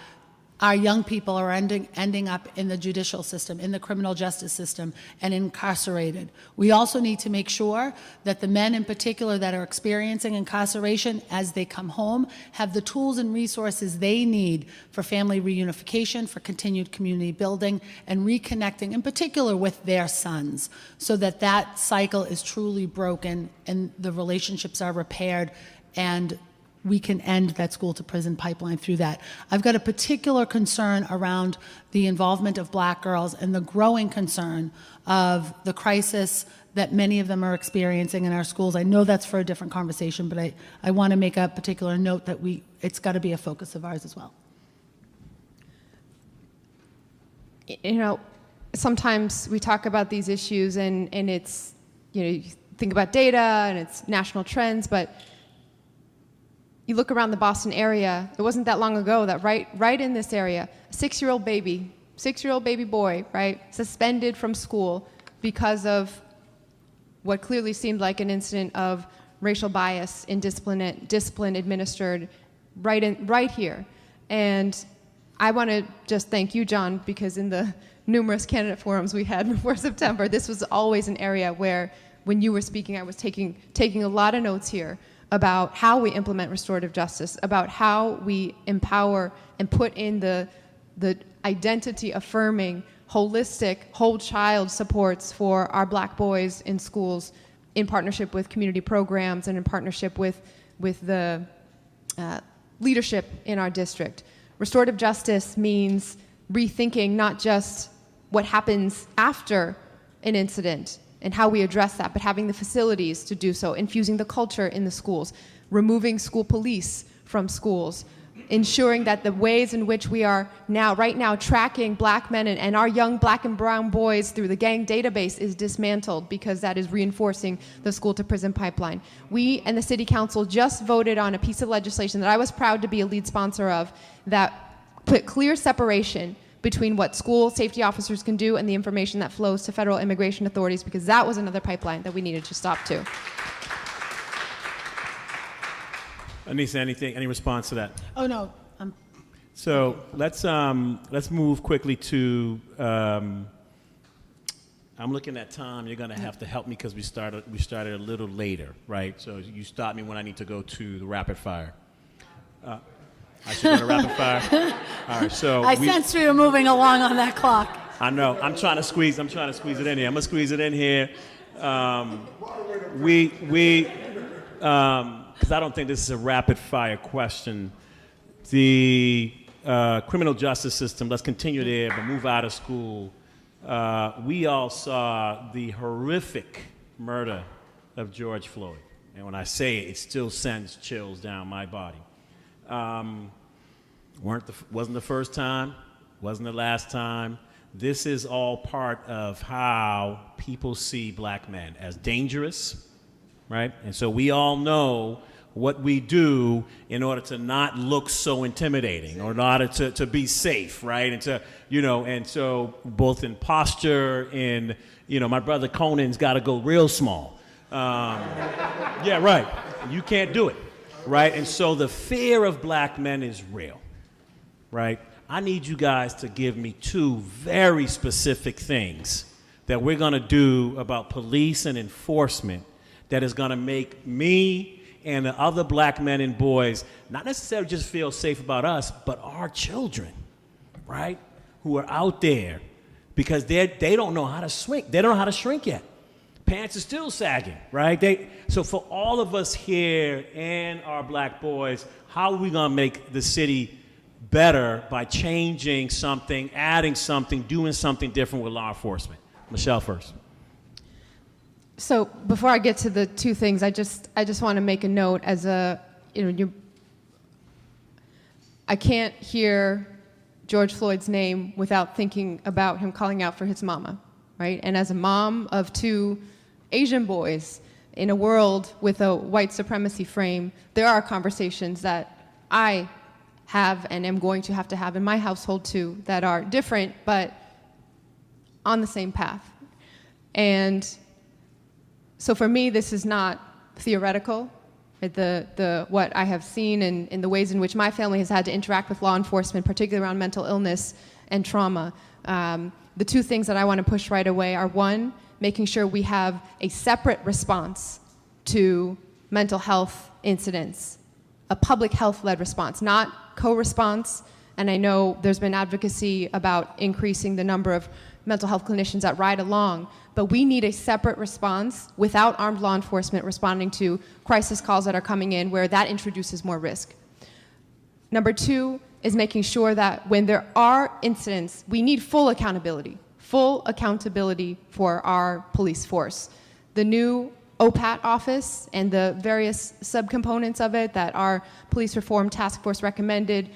our young people are ending up in the judicial system, in the criminal justice system, and incarcerated. We also need to make sure that the men in particular that are experiencing incarceration as they come home have the tools and resources they need for family reunification, for continued community building, and reconnecting, in particular with their sons, so that that cycle is truly broken and the relationships are repaired and we can end that school-to-prison pipeline through that. I've got a particular concern around the involvement of black girls and the growing concern of the crisis that many of them are experiencing in our schools. I know that's for a different conversation, but I want to make a particular note that it's got to be a focus of ours as well. Sometimes we talk about these issues and it's, you think about data and it's national trends, but you look around the Boston area, it wasn't that long ago that right in this area, a 6-year-old baby boy, right, suspended from school because of what clearly seemed like an incident of racial bias in discipline administered right here. And I want to just thank you, John, because in the numerous candidate forums we had before September, this was always an area where when you were speaking, I was taking a lot of notes here about how we implement restorative justice, about how we empower and put in the identity-affirming, holistic, whole child supports for our black boys in schools in partnership with community programs and in partnership with the leadership in our district. Restorative justice means rethinking not just what happens after an incident and how we address that, but having the facilities to do so, infusing the culture in the schools, removing school police from schools, ensuring that the ways in which we are right now tracking black men and our young black and brown boys through the gang database is dismantled, because that is reinforcing the school-to-prison pipeline. We and the City Council just voted on a piece of legislation that I was proud to be a lead sponsor of that put clear separation between what school safety officers can do and the information that flows to federal immigration authorities, because that was another pipeline that we needed to stop too. Anissa, any response to that? Oh, no. So let's move quickly to, I'm looking at time. You're going to have to help me because we started a little later, right? So you stop me when I need to go to the rapid fire. I should go to rapid fire. All right. So I sensed we were moving along on that clock. I know. I'm trying to squeeze it in here. I'm gonna squeeze it in here. because I don't think this is a rapid-fire question. The criminal justice system, let's continue there, but move out of school. We all saw the horrific murder of George Floyd. And when I say it, it still sends chills down my body. Wasn't the first time, wasn't the last time. This is all part of how people see black men as dangerous, right? And so we all know what we do in order to not look so intimidating, or in order to be safe, right? And to, and so both in posture, in, my brother Conan's got to go real small. Yeah, right. You can't do it, right? And so the fear of black men is real, right? I need you guys to give me 2 very specific things that we're going to do about police and enforcement that is going to make me and the other black men and boys not necessarily just feel safe about us, but our children, right, who are out there, because they don't know how to shrink. They don't know how to shrink yet. Pants are still sagging, right? So for all of us here and our black boys, how are we going to make the city better by changing something, adding something, doing something different with law enforcement? Michelle first. So before I get to the 2 things, I just want to make a note as I can't hear George Floyd's name without thinking about him calling out for his mama, right? And as a mom of 2 Asian boys in a world with a white supremacy frame, there are conversations that I have and am going to have in my household too, that are different but on the same path. And so for me, this is not theoretical. What I have seen in the ways in which my family has had to interact with law enforcement, particularly around mental illness and trauma. The 2 things that I want to push right away are, 1, making sure we have a separate response to mental health incidents, a public health-led response, not co-response. And I know there's been advocacy about increasing the number of mental health clinicians that ride along, but we need a separate response without armed law enforcement responding to crisis calls that are coming in where that introduces more risk. Number 2 is making sure that when there are incidents, we need full accountability for our police force. The new OPAT office and the various subcomponents of it that our police reform task force recommended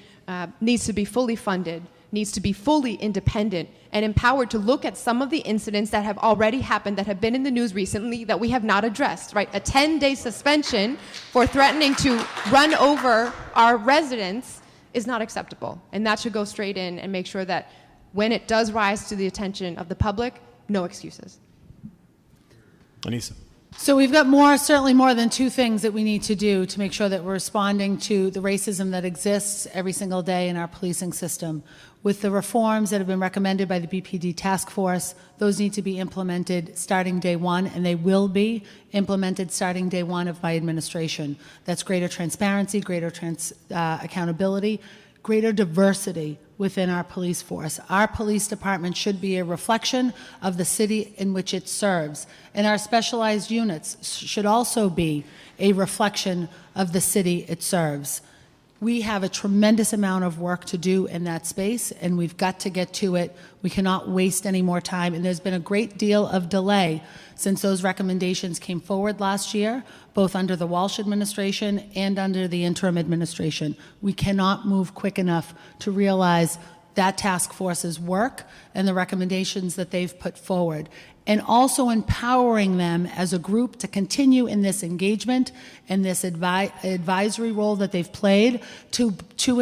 needs to be fully funded, needs to be fully independent and empowered to look at some of the incidents that have already happened, that have been in the news recently, that we have not addressed, right? A 10-day suspension for threatening to run over our residents is not acceptable. And that should go straight in and make sure that when it does rise to the attention of the public, no excuses. Anissa. So we've got certainly more than 2 things that we need to do to make sure that we're responding to the racism that exists every single day in our policing system. With the reforms that have been recommended by the BPD task force, those need to be implemented starting day 1, and they will be implemented starting day 1 of my administration. That's greater transparency, greater accountability, greater diversity within our police force. Our police department should be a reflection of the city in which it serves. And our specialized units should also be a reflection of the city it serves. We have a tremendous amount of work to do in that space, and we've got to get to it. We cannot waste any more time, and there's been a great deal of delay since those recommendations came forward last year, both under the Walsh administration and under the interim administration. We cannot move quick enough to realize that task force's work and the recommendations that they've put forward, and also empowering them as a group to continue in this engagement and this advisory role that they've played to two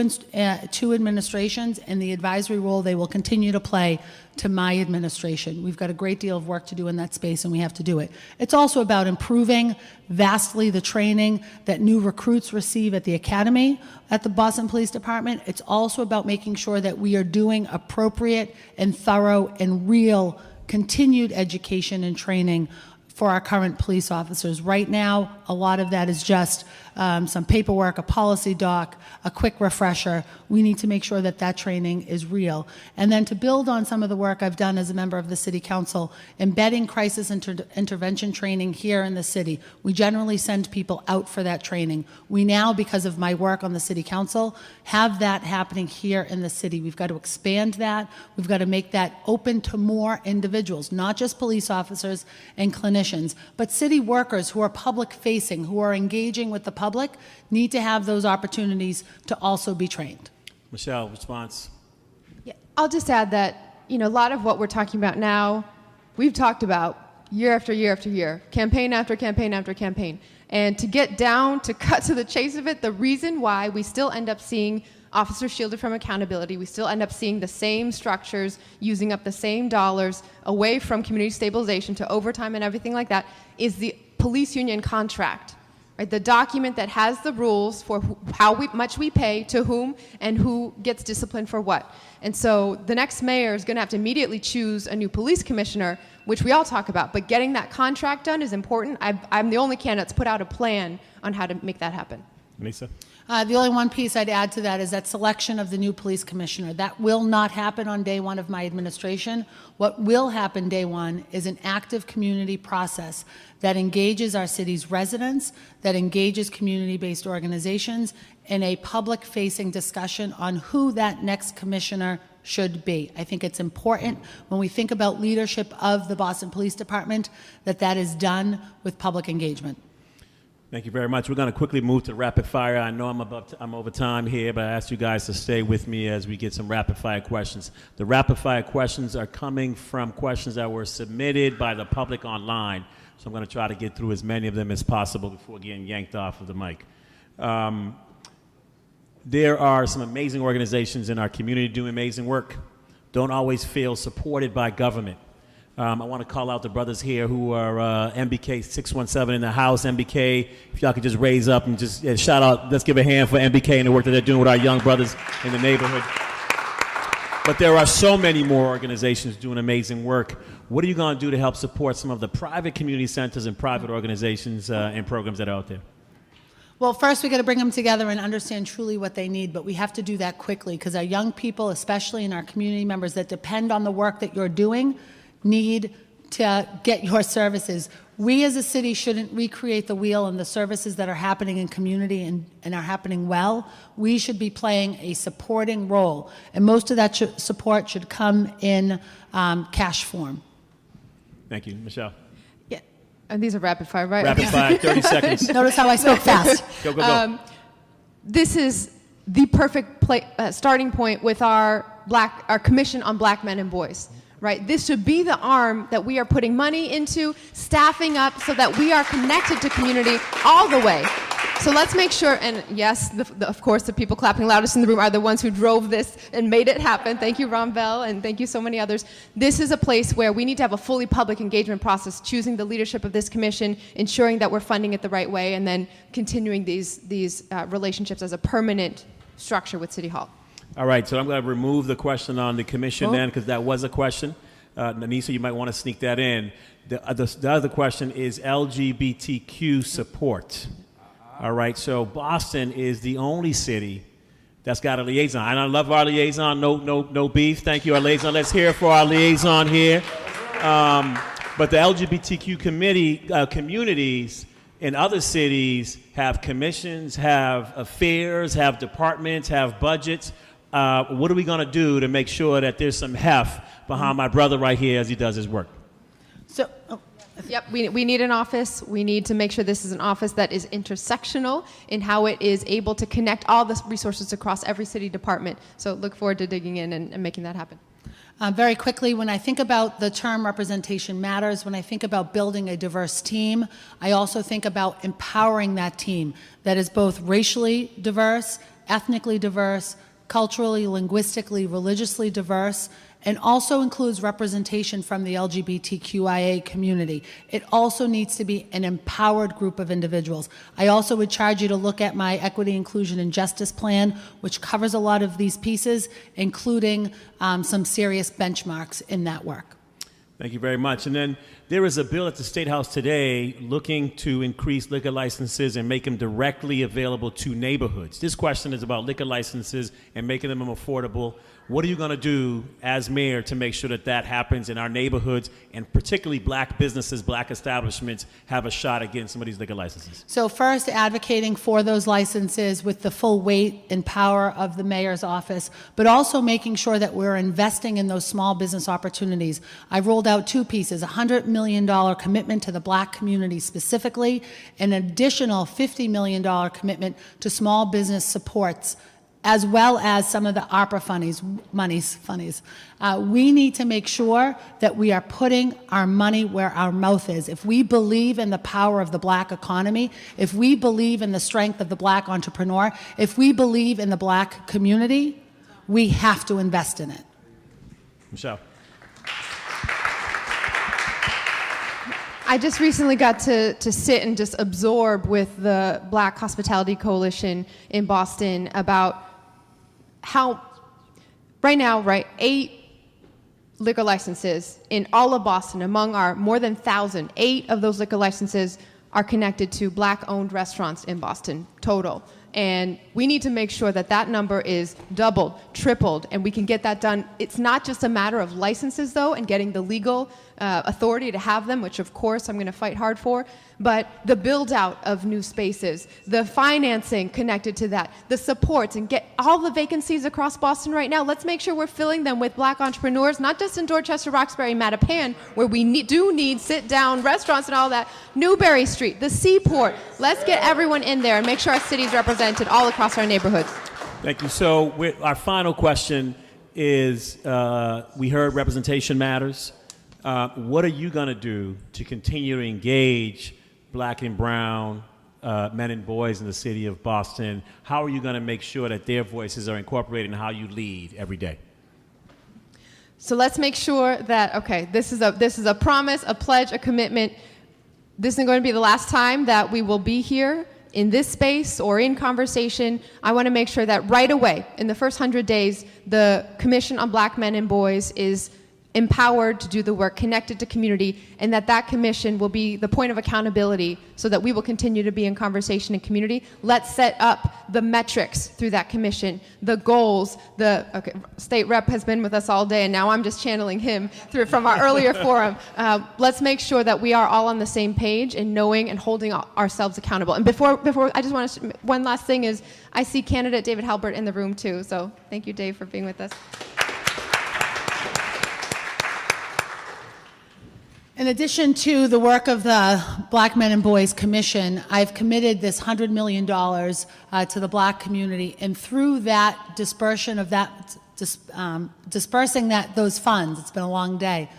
administrations, and the advisory role they will continue to play to my administration. We've got a great deal of work to do in that space, and we have to do it. It's also about improving vastly the training that new recruits receive at the academy at the Boston Police Department. It's also about making sure that we are doing appropriate and thorough and real continued education and training for our current police officers. Right now, a lot of that is just some paperwork, a policy doc, a quick refresher. We need to make sure that that training is real. And then to build on some of the work I've done as a member of the City Council, embedding crisis intervention training here in the city. We generally send people out for that training. We now, because of my work on the City Council, have that happening here in the city. We've got to expand that. We've got to make that open to more individuals, not just police officers and clinicians, but city workers who are public-facing, who are engaging with the public, need to have those opportunities to also be trained. Michelle, response. Yeah, I'll just add that, a lot of what we're talking about now, we've talked about year after year after year, campaign after campaign after campaign. And to get down, to cut to the chase of it, the reason why we still end up seeing officers shielded from accountability, we still end up seeing the same structures, using up the same dollars away from community stabilization to overtime and everything like that, is the police union contract. Right, the document that has the rules for how much we pay to whom and who gets disciplined for what. And so the next mayor is going to have to immediately choose a new police commissioner, which we all talk about. But getting that contract done is important. I'm the only candidate that's put out a plan on how to make that happen. Anissa? The only one piece I'd add to that is that selection of the new police commissioner. That will not happen on day one of my administration. What will happen day one is an active community process that engages our city's residents, that engages community-based organizations, in a public-facing discussion on who that next commissioner should be. I think it's important when we think about leadership of the Boston Police Department that that is done with public engagement. Thank you very much. We're going to quickly move to rapid fire. I know I'm over time here, but I ask you guys to stay with me as we get some rapid fire questions. The rapid fire questions are coming from questions that were submitted by the public online. So I'm going to try to get through as many of them as possible before getting yanked off of the mic. There are some amazing organizations in our community doing amazing work. Don't always feel supported by government. I want to call out the brothers here who are MBK 617 in the house. MBK, if y'all could just raise up and just shout out, let's give a hand for MBK and the work that they're doing with our young brothers in the neighborhood. But there are so many more organizations doing amazing work. What are you going to do to help support some of the private community centers and private organizations and programs that are out there? Well, first we got to bring them together and understand truly what they need, but we have to do that quickly because our young people, especially in our community members that depend on the work that you're doing, need to get your services. We as a city shouldn't recreate the wheel, and the services that are happening in community and are happening well, we should be playing a supporting role. And most of that support should come in cash form. Thank you. Michelle? Yeah, and these are rapid fire, right? Rapid fire, 30 seconds. Notice how I spoke fast. Go. This is the perfect starting point with our commission on black men and boys. Right? This should be the arm that we are putting money into, staffing up so that we are connected to community all the way. So let's make sure, and yes, of course, the people clapping loudest in the room are the ones who drove this and made it happen. Thank you, Ron Bell, and thank you so many others. This is a place where we need to have a fully public engagement process, choosing the leadership of this commission, ensuring that we're funding it the right way, and then continuing these relationships as a permanent structure with City Hall. All right, so I'm going to remove the question on the commission then, because that was a question. Anissa, you might want to sneak that in. The other question is LGBTQ support. All right, so Boston is the only city that's got a liaison. And I love our liaison, no beef. Thank you, our liaison. Let's hear it for our liaison here. But the LGBTQ communities in other cities have commissions, have affairs, have departments, have budgets. What are we going to do to make sure that there's some heft behind my brother right here as he does his work? Yep, we need an office. We need to make sure this is an office that is intersectional in how it is able to connect all the resources across every city department. So look forward to digging in and making that happen. Very quickly, when I think about the term representation matters, when I think about building a diverse team, I also think about empowering that team that is both racially diverse, ethnically diverse, culturally, linguistically, religiously diverse, and also includes representation from the LGBTQIA community. It also needs to be an empowered group of individuals. I also would charge you to look at my Equity, Inclusion, and Justice Plan, which covers a lot of these pieces, including some serious benchmarks in that work. Thank you very much. And then there is a bill at the State House today looking to increase liquor licenses and make them directly available to neighborhoods. This question is about liquor licenses and making them affordable. What are you going to do as mayor to make sure that that happens in our neighborhoods, and particularly black businesses, black establishments have a shot at getting some of these liquor licenses? So first, advocating for those licenses with the full weight and power of the mayor's office, but also making sure that we're investing in those small business opportunities. I've rolled out two pieces, a $100 million commitment to the black community specifically, and an additional $50 million commitment to small business supports, as well as some of the ARPA funnies. We need to make sure that we are putting our money where our mouth is. If we believe in the power of the black economy, if we believe in the strength of the black entrepreneur, if we believe in the black community, we have to invest in it. Michelle. I just recently got to sit and just absorb with the Black Hospitality Coalition in Boston about how right now, 8 liquor licenses in all of Boston, among our more than 1,000, 8 of those liquor licenses are connected to black-owned restaurants in Boston, total. And we need to make sure that that number is doubled, tripled, and we can get that done. It's not just a matter of licenses, though, and getting the legal authority to have them, which of course I'm going to fight hard for, but the build out of new spaces, the financing connected to that, the supports, and get all the vacancies across Boston right now. Let's make sure we're filling them with black entrepreneurs, not just in Dorchester, Roxbury, Mattapan, where we do need sit-down restaurants and all that. Newberry Street, the Seaport. Let's get everyone in there and make sure our city's represented all across our neighborhoods. Thank you. So our final question is, we heard representation matters. What are you going to do to continue to engage black and brown men and boys in the city of Boston? How are you going to make sure that their voices are incorporated in how you lead every day? So let's make sure that, okay, this is a promise, a pledge, a commitment. This isn't going to be the last time that we will be here in this space or in conversation. I want to make sure that right away, in the first 100 days, the Commission on Black Men and Boys is empowered to do the work, connected to community, and that commission will be the point of accountability so that we will continue to be in conversation and community. Let's set up the metrics through that commission, the goals. State Rep has been with us all day, and now I'm just channeling him from our earlier forum. Let's make sure that we are all on the same page and knowing and holding ourselves accountable. And before I just want to, one last thing is, I see candidate David Halbert in the room too, so thank you, Dave, for being with us. In addition to the work of the Black Men and Boys Commission, I've committed this $100 million to the black community, and through that dispersion of that, dispersing those funds, it's been a long day,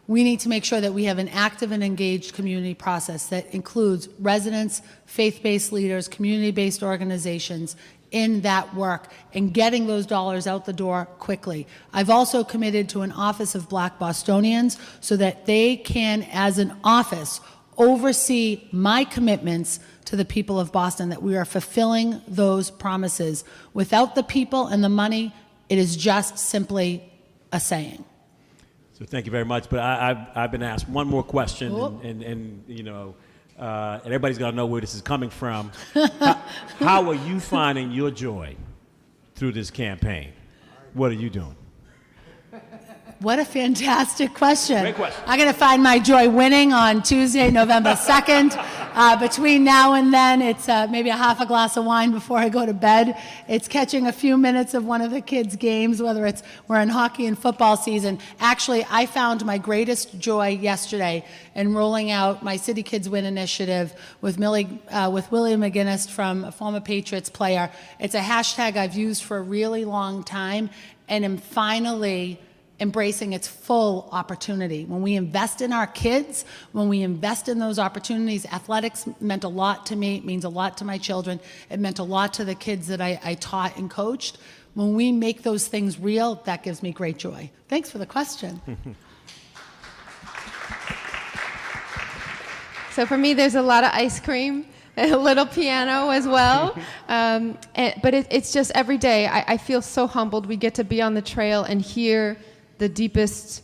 we need to make sure that we have an active and engaged community process that includes residents, faith-based leaders, community-based organizations in that work and getting those dollars out the door quickly. I've also committed to an Office of Black Bostonians so that they can, as an office, oversee my commitments to the people of Boston, that we are fulfilling those promises. Without the people and the money, it is just simply a saying. So thank you very much. But I've been asked one more question, and you know, and everybody's got to know where this is coming from. How are you finding your joy through this campaign? What are you doing? What a fantastic question. Great question. I'm going to find my joy winning on Tuesday, November 2nd. Between now and then, it's maybe a half a glass of wine before I go to bed. It's catching a few minutes of one of the kids' games, whether we're in hockey and football season. Actually, I found my greatest joy yesterday in rolling out my City Kids Win initiative with Willie McGinnis, from a former Patriots player. It's a hashtag I've used for a really long time, and am finally embracing its full opportunity. When we invest in our kids, when we invest in those opportunities, athletics meant a lot to me, it means a lot to my children, it meant a lot to the kids that I taught and coached. When we make those things real, that gives me great joy. Thanks for the question. So for me, there's a lot of ice cream, a little piano as well. But it's just every day, I feel so humbled. We get to be on the trail and hear the deepest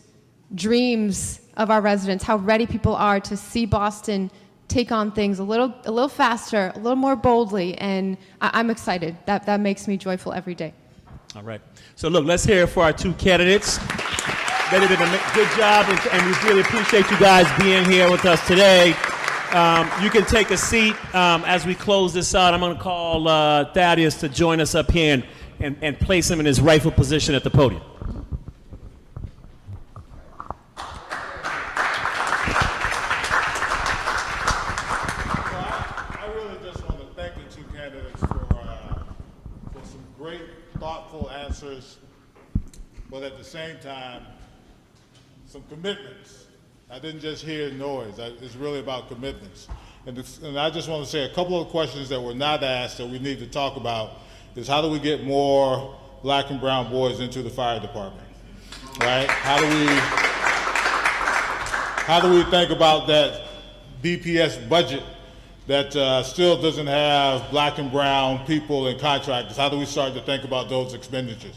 dreams of our residents, how ready people are to see Boston take on things a little faster, a little more boldly, and I'm excited. That makes me joyful every day. All right. So look, let's hear it for our two candidates. They did a good job, and we really appreciate you guys being here with us today. You can take a seat as we close this out. I'm going to call Thaddeus to join us up here and place him in his rightful position at the podium. I really just want to thank the two candidates for some great, thoughtful answers, but at the same time, some commitments. I didn't just hear noise. It's really about commitments. And I just want to say a couple of questions that were not asked that we need to talk about is how do we get more black and brown boys into the fire department, right? How do we think about that DPS budget that still doesn't have black and brown people and contractors? How do we start to think about those expenditures?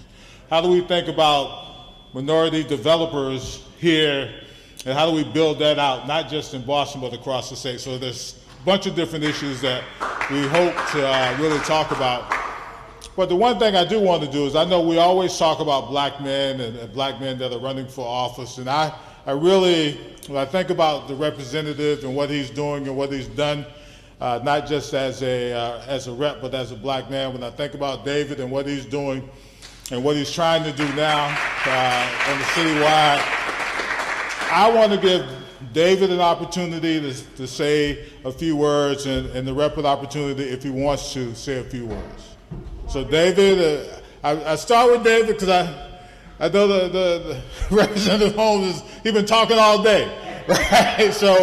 How do we think about minority developers here, and how do we build that out, not just in Boston, but across the state? So there's a bunch of different issues that we hope to really talk about. But the one thing I do want to do is, I know we always talk about black men and black men that are running for office, and I really, when I think about the representative and what he's doing and what he's done, not just as a rep, but as a black man, when I think about David and what he's doing and what he's trying to do now on the citywide, I want to give David an opportunity to say a few words, and the rep an opportunity if he wants to say a few words. So David, I start with David because I know the Representative Holmes, he's been talking all day, right? So,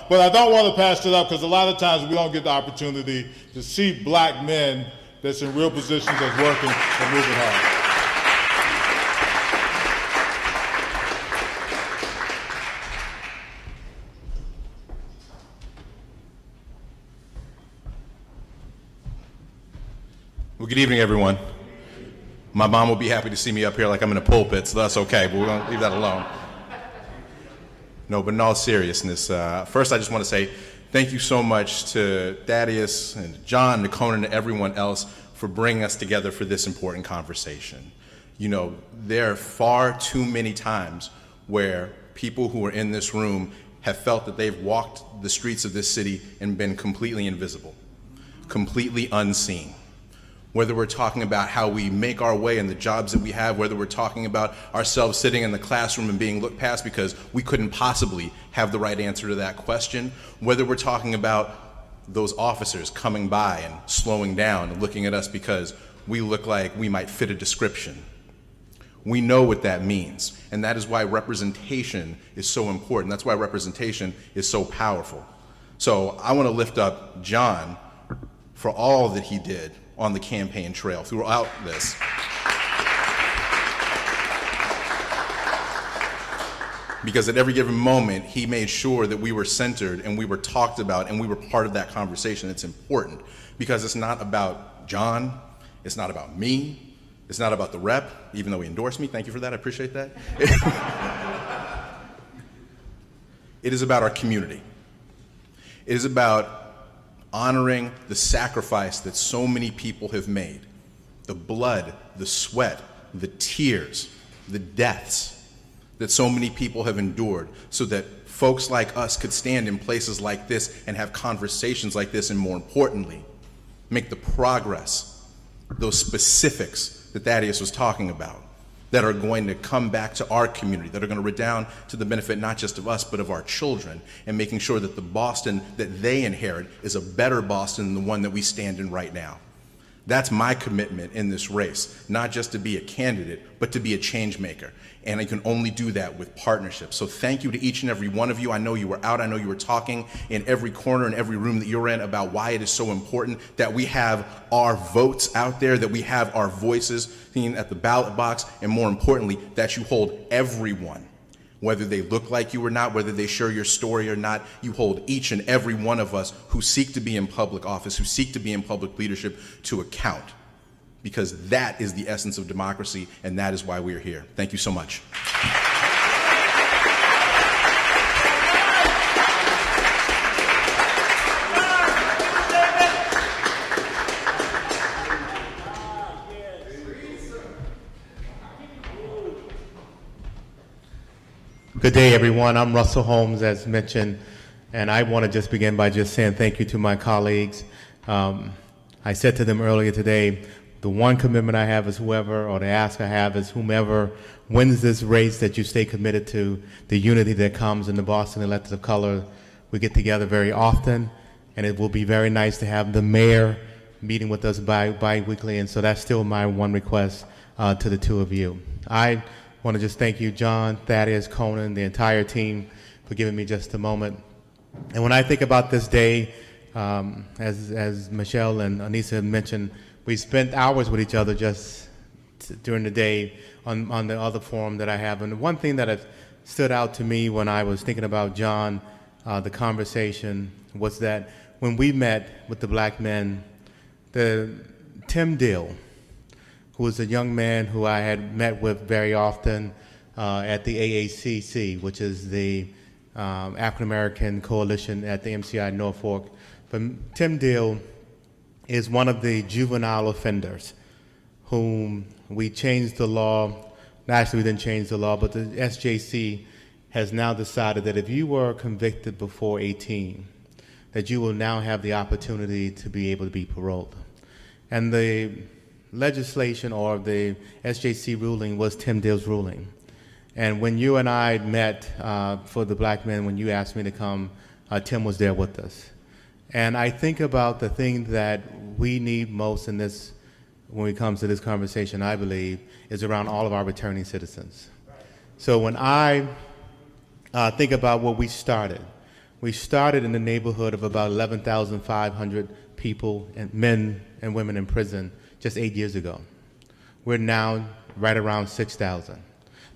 but I don't want to pass it up because a lot of times we don't get the opportunity to see black men that's in real positions that's working and moving hard. Well, good evening, everyone. My mom will be happy to see me up here like I'm in a pulpit, so that's okay, but we're going to leave that alone. No, but in all seriousness, first I just want to say thank you so much to Thaddeus and John, to Conan, and everyone else for bringing us together for this important conversation. You know, there are far too many times where people who are in this room have felt that they've walked the streets of this city and been completely invisible, completely unseen. Whether we're talking about how we make our way in the jobs that we have, whether we're talking about ourselves sitting in the classroom and being looked past because we couldn't possibly have the right answer to that question, whether we're talking about those officers coming by and slowing down and looking at us because we look like we might fit a description. We know what that means, and that is why representation is so important. That's why representation is so powerful. So I want to lift up John for all that he did on the campaign trail throughout this. Because at every given moment, he made sure that we were centered and we were talked about and we were part of that conversation. It's important because it's not about John, it's not about me, it's not about the rep, even though he endorsed me. Thank you for that, I appreciate that. It is about our community. It is about honoring the sacrifice that so many people have made, the blood, the sweat, the tears, the deaths that so many people have endured so that folks like us could stand in places like this and have conversations like this, and more importantly, make the progress, those specifics that Thaddeus was talking about, that are going to come back to our community, that are going to redound to the benefit not just of us, but of our children, and making sure that the Boston that they inherit is a better Boston than the one that we stand in right now. That's my commitment in this race, not just to be a candidate, but to be a change maker. And I can only do that with partnership. So thank you to each and every one of you. I know you were out, I know you were talking in every corner and every room that you're in about why it is so important that we have our votes out there, that we have our voices seen at the ballot box, and more importantly, that you hold everyone, whether they look like you or not, whether they share your story or not, you hold each and every one of us who seek to be in public office, who seek to be in public leadership, to account. Because that is the essence of democracy, and that is why we are here. Thank you so much. Good day, everyone. I'm Russell Holmes, as mentioned, and I want to just begin by just saying thank you to my colleagues. I said to them earlier today, the one commitment I have is whoever, or the ask I have is whomever wins this race, that you stay committed to the unity that comes in the Boston elected of color. We get together very often, and it will be very nice to have the mayor meeting with us bi-weekly, and so that's still my one request to the two of you. I want to just thank you, John, Thaddeus, Conan, the entire team, for giving me just a moment. And when I think about this day, as Michelle and Anissa have mentioned, we spent hours with each other just during the day on the other forum that I have. And the one thing that has stood out to me when I was thinking about John, the conversation, was that when we met with the black men, Tim Dill, who was a young man who I had met with very often at the AACC, which is the African American Coalition at the MCI Norfolk. But Tim Dill is one of the juvenile offenders whom we changed the law. Actually, we didn't change the law, but the SJC has now decided that if you were convicted before 18, that you will now have the opportunity to be able to be paroled. And the legislation, or the SJC ruling, was Tim Dill's ruling. And when you and I met for the black men, when you asked me to come, Tim was there with us. And I think about the thing that we need most in this, when it comes to this conversation, I believe, is around all of our returning citizens. So when I think about what we started in the neighborhood of about 11,500 people, and men and women in prison, just 8 years ago. We're now right around 6,000.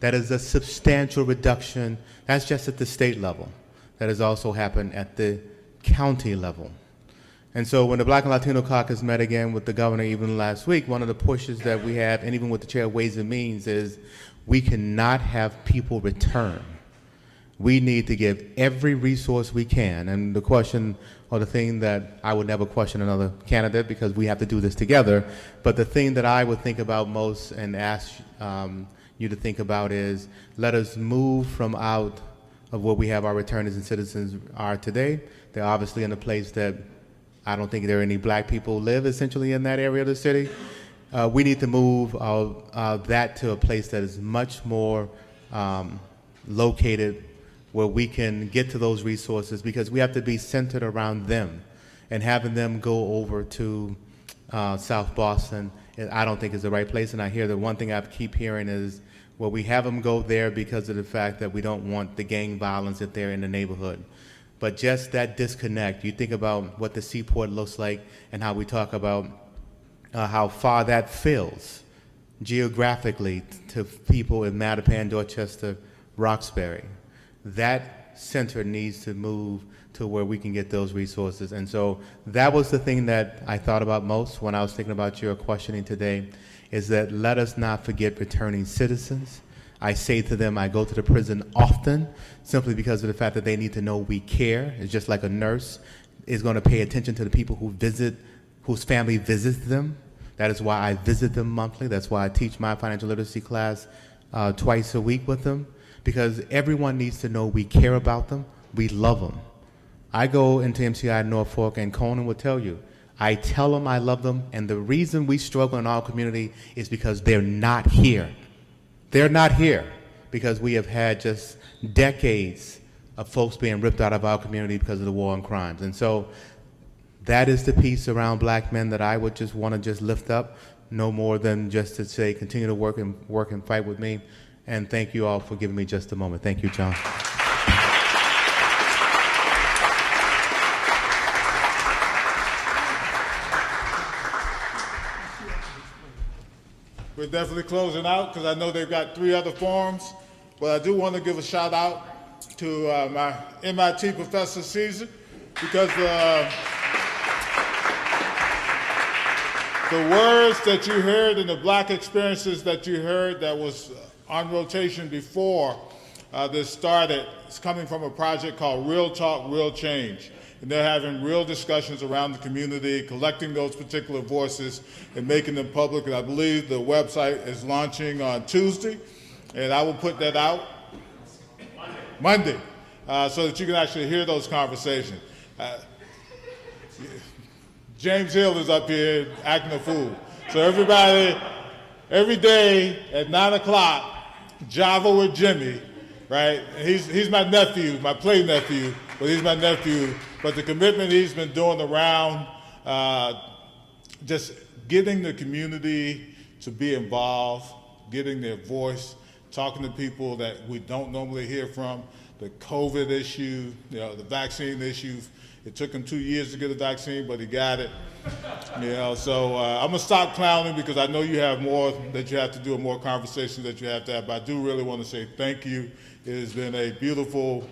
That is a substantial reduction. That's just at the state level. That has also happened at the county level. And so when the Black and Latino Caucus met again with the governor even last week, one of the pushes that we have, and even with the chair of Ways and Means, is we cannot have people return. We need to give every resource we can. And the question, or the thing that I would never question another candidate, because we have to do this together, but the thing that I would think about most and ask you to think about is, let us move from out of where we have our returners and citizens are today. They're obviously in a place that I don't think there are any black people live essentially in that area of the city. We need to move that to a place that is much more located, where we can get to those resources, because we have to be centered around them. And having them go over to South Boston, I don't think is the right place. And I hear the one thing I keep hearing is, well, we have them go there because of the fact that we don't want the gang violence if they're in the neighborhood. But just that disconnect, you think about what the seaport looks like and how we talk about how far that feels geographically to people in Mattapan, Dorchester, Roxbury. That center needs to move to where we can get those resources. And so that was the thing that I thought about most when I was thinking about your questioning today, is that let us not forget returning citizens. I say to them, I go to the prison often simply because of the fact that they need to know we care. It's just like a nurse is going to pay attention to the people who visit, whose family visits them. That is why I visit them monthly. That's why I teach my financial literacy class twice a week with them, because everyone needs to know we care about them, we love them. I go into MCI Norfolk, and Conan will tell you, I tell them I love them, and the reason we struggle in our community is because they're not here. They're not here because we have had just decades of folks being ripped out of our community because of the war on crimes. And so that is the piece around black men that I would just want to just lift up, no more than just to say, continue to work and fight with me. And thank you all for giving me just a moment. Thank you, John. We're definitely closing out because I know they've got 3 other forums, but I do want to give a shout out to my MIT professor, Caesar, because the words that you heard and the black experiences that you heard that was on rotation before this started, is coming from a project called Real Talk, Real Change. And they're having real discussions around the community, collecting those particular voices and making them public. And I believe the website is launching on Tuesday, and I will put that out. Monday, so that you can actually hear those conversations. James Hill is up here acting a fool. So everybody, every day at 9 o'clock, Java with Jimmy, right? He's my nephew, my play nephew, but he's my nephew. But the commitment he's been doing around just getting the community to be involved, getting their voice, talking to people that we don't normally hear from, the COVID issue, the vaccine issue. It took him 2 years to get a vaccine, but he got it. So I'm gonna stop clowning because I know you have more that you have to do, and more conversations that you have to have. But I do really want to say thank you. It has been a beautiful,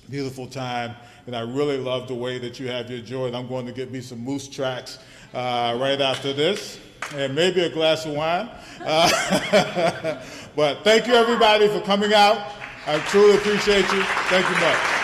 beautiful time, and I really love the way that you have your joy. And I'm going to get me some Moose tracks right after this, and maybe a glass of wine. But thank you, everybody, for coming out. I truly appreciate you. Thank you much.